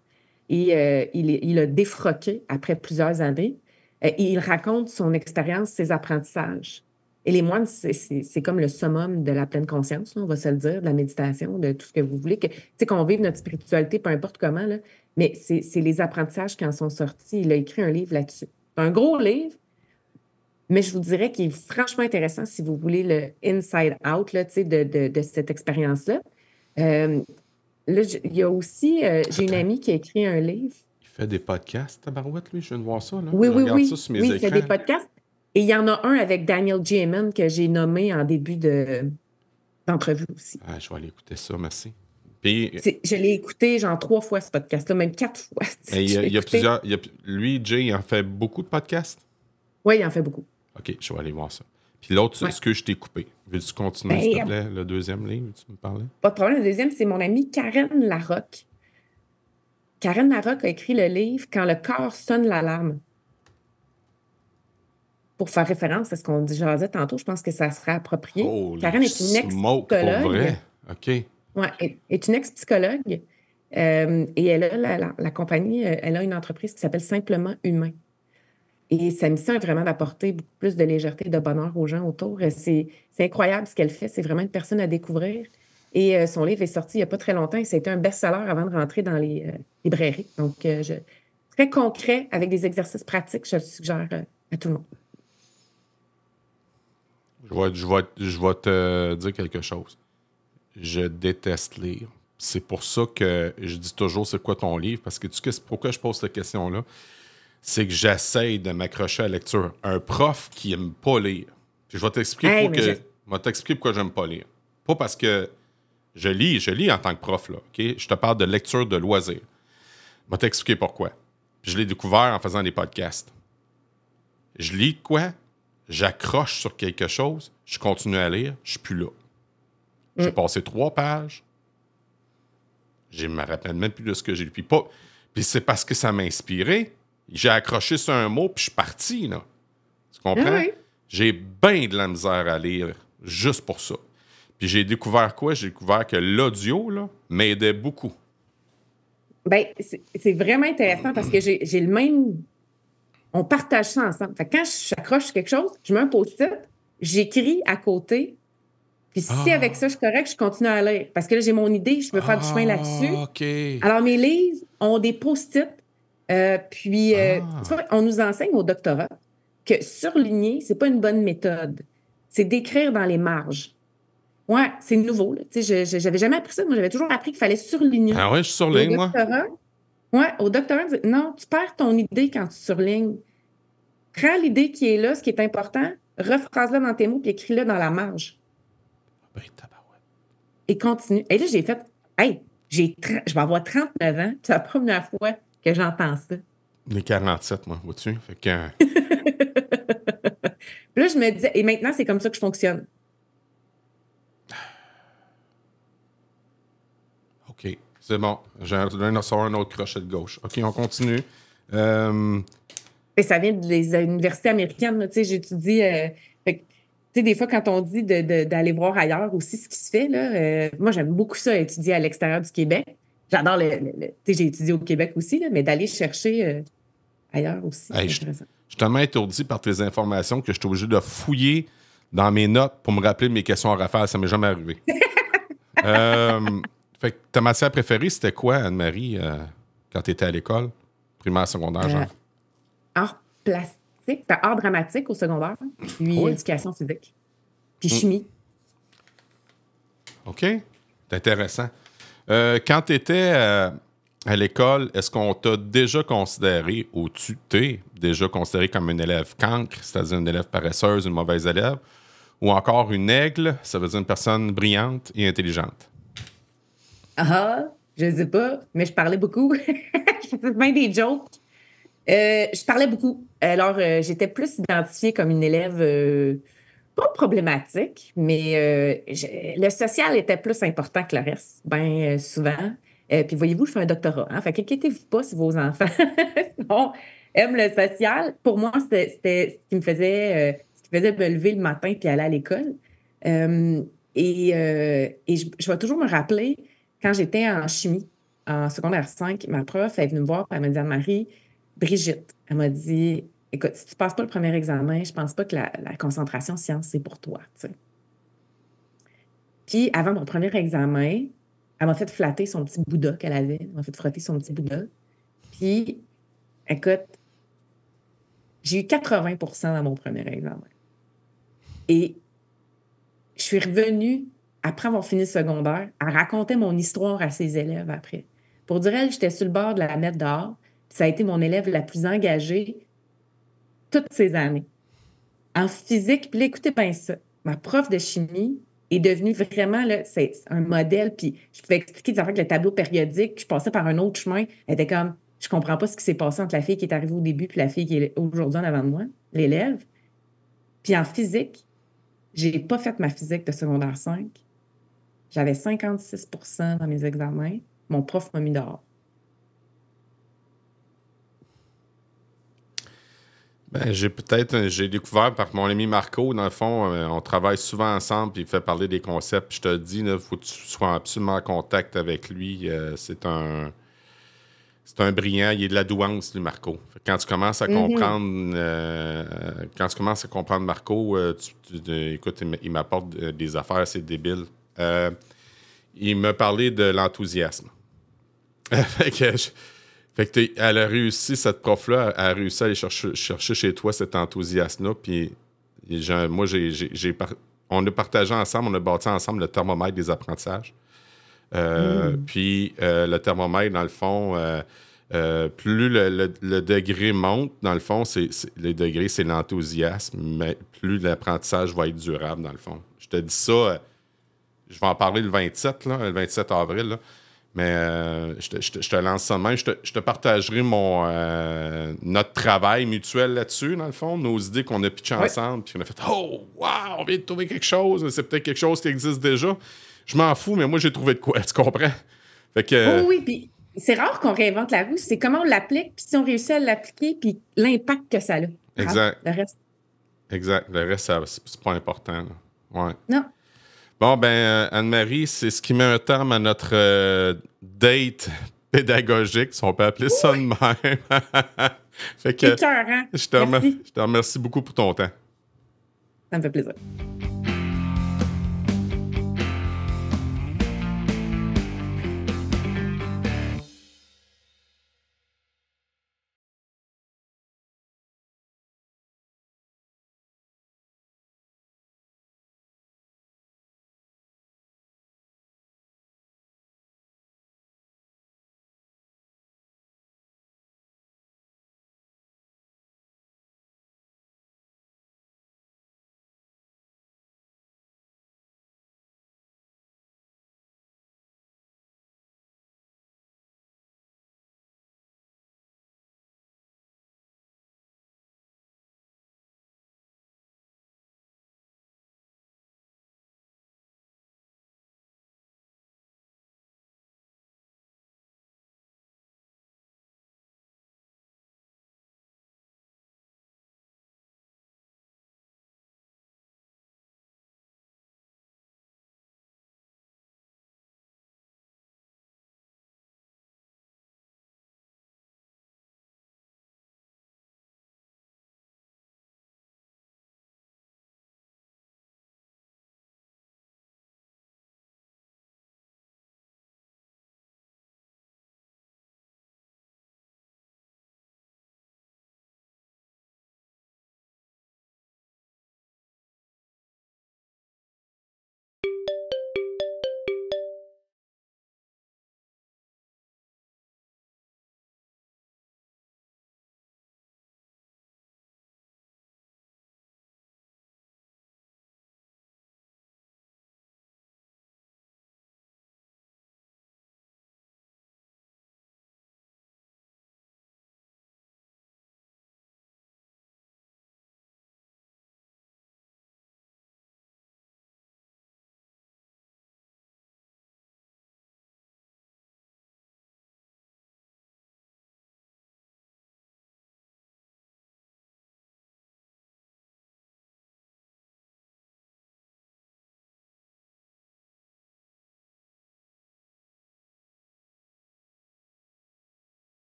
Et il a défroqué après plusieurs années. Et il raconte son expérience, ses apprentissages. Et les moines, c'est comme le summum de la pleine conscience, là, on va se le dire, de la méditation, de tout ce que vous voulez. Tu sais, qu'on vive notre spiritualité, peu importe comment, là, mais c'est les apprentissages qui en sont sortis. Il a écrit un livre là-dessus. C'est un gros livre, mais je vous dirais qu'il est franchement intéressant si vous voulez le inside out là, tu sais, de cette expérience-là. Là, il y a aussi, j'ai une amie qui a écrit un livre. Il fait des podcasts, tabarouette, lui? Je viens de voir ça, là. Oui, je oui, regarde oui. ça sur mes Oui, il écrans. fait des podcasts. Et il y en a un avec Daniel J. Amen que j'ai nommé en début d'entrevue aussi. Ah, je vais aller écouter ça, merci. Puis, Je l'ai écouté genre 3 fois, ce podcast-là, même 4 fois. il y a plusieurs... lui, Jay, il en fait beaucoup de podcasts? Oui, il en fait beaucoup. OK, je vais aller voir ça. Puis l'autre, est-ce que je t'ai coupé? Veux-tu continuer, s'il te plaît, le deuxième livre? Tu me parlais? Pas de problème. Le deuxième, c'est mon amie Karen Larocque. Karen Larocque a écrit le livre « Quand le corps sonne l'alarme ». Pour faire référence à ce qu'on jasait tantôt, je pense que ça serait approprié. Karen est une ex-psychologue. Pour vrai? OK. Oui, est une ex-psychologue. Et elle a la compagnie, elle a une entreprise qui s'appelle Simplement Humain. Et sa mission est vraiment d'apporter beaucoup plus de légèreté et de bonheur aux gens autour. C'est incroyable ce qu'elle fait. C'est vraiment une personne à découvrir. Et son livre est sorti il n'y a pas très longtemps et c'était un best-seller avant de rentrer dans les librairies. Donc, très concret, avec des exercices pratiques, je le suggère à tout le monde. Je vais te dire quelque chose. Je déteste lire. C'est pour ça que je dis toujours c'est quoi ton livre, parce que tu sais pourquoi je pose cette question-là? C'est que j'essaye de m'accrocher à la lecture. Un prof qui n'aime pas lire. Puis je vais t'expliquer pourquoi j'aime pas lire. Pas parce que je lis en tant que prof, là, OK? Je te parle de lecture de loisirs. Je vais t'expliquer pourquoi. Puis je l'ai découvert en faisant des podcasts. Je lis quoi? J'accroche sur quelque chose, je continue à lire, je suis plus là. J'ai passé 3 pages, je me rappelle même plus de ce que j'ai lu. Puis c'est parce que ça m'a inspiré. J'ai accroché sur un mot, puis je suis parti, là. Tu comprends? Oui. J'ai bien de la misère à lire, juste pour ça. Puis j'ai découvert quoi? J'ai découvert que l'audio, là, m'aidait beaucoup. Bien, c'est vraiment intéressant parce que j'ai le même... On partage ça ensemble. Fait que quand j'accroche quelque chose, je mets un post-it, j'écris à côté Puis si avec ça, je suis correcte, je continue à lire. Parce que là, j'ai mon idée, je veux faire du chemin là-dessus. OK. Alors, mes livres ont des post-it. Tu vois, on nous enseigne au doctorat que surligner, c'est pas une bonne méthode. C'est d'écrire dans les marges. Ouais, c'est nouveau. Là. Tu sais, j'avais jamais appris ça. Moi, j'avais toujours appris qu'il fallait surligner. Ah ouais, je surligne, moi. Au doctorat, non, tu perds ton idée quand tu surlignes. Prends l'idée qui est là, ce qui est important, rephrase-la dans tes mots, puis écris-la dans la marge. Ben, tabarouette. Et continue. Et là, j'ai fait, hey, je vais avoir 39 ans, c'est la première fois que j'entends ça. Les 47, moi, vois-tu? Fait que... Puis là, je me disais, et maintenant, c'est comme ça que je fonctionne. OK, c'est bon. J'ai un autre crochet de gauche. OK, on continue. Et ça vient des universités américaines. Tu sais, j'étudie... tu sais, des fois, quand on dit d'aller voir ailleurs aussi ce qui se fait, là, moi, j'aime beaucoup ça, étudier à l'extérieur du Québec. J'adore tu sais, j'ai étudié au Québec aussi, là, mais d'aller chercher ailleurs aussi. Hey, je suis tellement étourdi par tes informations que je suis obligé de fouiller dans mes notes pour me rappeler mes questions à refaire. Ça m'est jamais arrivé. Fait que ta matière préférée, c'était quoi, Anne-Marie, quand tu étais à l'école? Primaire, secondaire, genre? Art plastique, art dramatique au secondaire, puis éducation physique, puis chimie. OK. C'est intéressant. Quand tu étais à l'école, est-ce qu'on t'a déjà considéré, ou tu t'es déjà considéré comme un élève cancre, c'est-à-dire une élève paresseuse, une mauvaise élève, ou encore une aigle, ça veut dire une personne brillante et intelligente? Ah, je sais pas, mais je parlais beaucoup. Je faisais bien des jokes. Je parlais beaucoup. Alors, j'étais plus identifiée comme une élève pas problématique, mais le social était plus important que le reste, bien souvent. Puis voyez-vous, je fais un doctorat. Hein? Fait qu'inquiétez-vous pas si vos enfants aiment le social. Pour moi, c'était ce qui me faisait, me lever le matin puis aller à l'école. Je vais toujours me rappeler, quand j'étais en chimie, en secondaire 5, ma prof, elle est venue me voir et elle m'a dit, Anne-Marie, Brigitte, elle m'a dit, écoute, si tu ne passes pas le premier examen, je pense pas que la concentration science, c'est pour toi. T'sais. Puis, avant mon premier examen, elle m'a fait flatter son petit Bouddha qu'elle avait. Elle m'a fait frotter son petit Bouddha. Puis, écoute, j'ai eu 80 dans mon premier examen. Et je suis revenue, après avoir fini le secondaire, à raconter mon histoire à ses élèves après. Pour dire, elle, j'étais sur le bord de la mettre dehors. Ça a été mon élève la plus engagée toutes ces années. En physique, puis là, écoutez bien ça. Ma prof de chimie est devenue vraiment, là, c'est un modèle, puis je pouvais expliquer des affaires avec le tableau périodique, puis je passais par un autre chemin. Elle était comme, je comprends pas ce qui s'est passé entre la fille qui est arrivée au début puis la fille qui est aujourd'hui en avant de moi, l'élève. Puis en physique, j'ai pas fait ma physique de secondaire 5. J'avais 56 % dans mes examens. Mon prof m'a mis dehors. Ben, j'ai découvert par mon ami Marco, dans le fond, on travaille souvent ensemble, puis il fait parler des concepts. Puis je te dis, il faut que tu sois absolument en contact avec lui. C'est un brillant, il est de la douance, lui, Marco. Quand tu commences à comprendre, Marco, écoute, il m'apporte des affaires, c'est débile. Il m'a parlé de l'enthousiasme. Fait que elle a réussi, cette prof-là, a réussi à aller chercher chez toi cet enthousiasme-là. Puis moi, on a partagé ensemble, on a bâti ensemble le thermomètre des apprentissages. Puis le thermomètre, dans le fond, plus le degré monte, dans le fond, le degré, c'est l'enthousiasme, mais plus l'apprentissage va être durable, dans le fond. Je te dis ça, je vais en parler le 27 avril, là. Mais je te lance ça de même. Je te partagerai notre travail mutuel là-dessus, dans le fond, nos idées qu'on a pitchées ensemble, puis on a fait « Oh, wow, on vient de trouver quelque chose, c'est peut-être quelque chose qui existe déjà. » Je m'en fous, mais moi, j'ai trouvé de quoi, tu comprends? Fait que, oui, puis c'est rare qu'on réinvente la roue, c'est comment on l'applique, puis si on réussit à l'appliquer, puis l'impact que ça a. Exact. Le reste. Exact. Le reste, c'est pas important. Là. Ouais. Non. Bon, ben, Anne-Marie, c'est ce qui met un terme à notre date pédagogique, si on peut appeler ça de même. Fait que, écœurant. Je te remercie beaucoup pour ton temps. Ça me fait plaisir.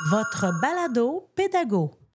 Votre balado pédago.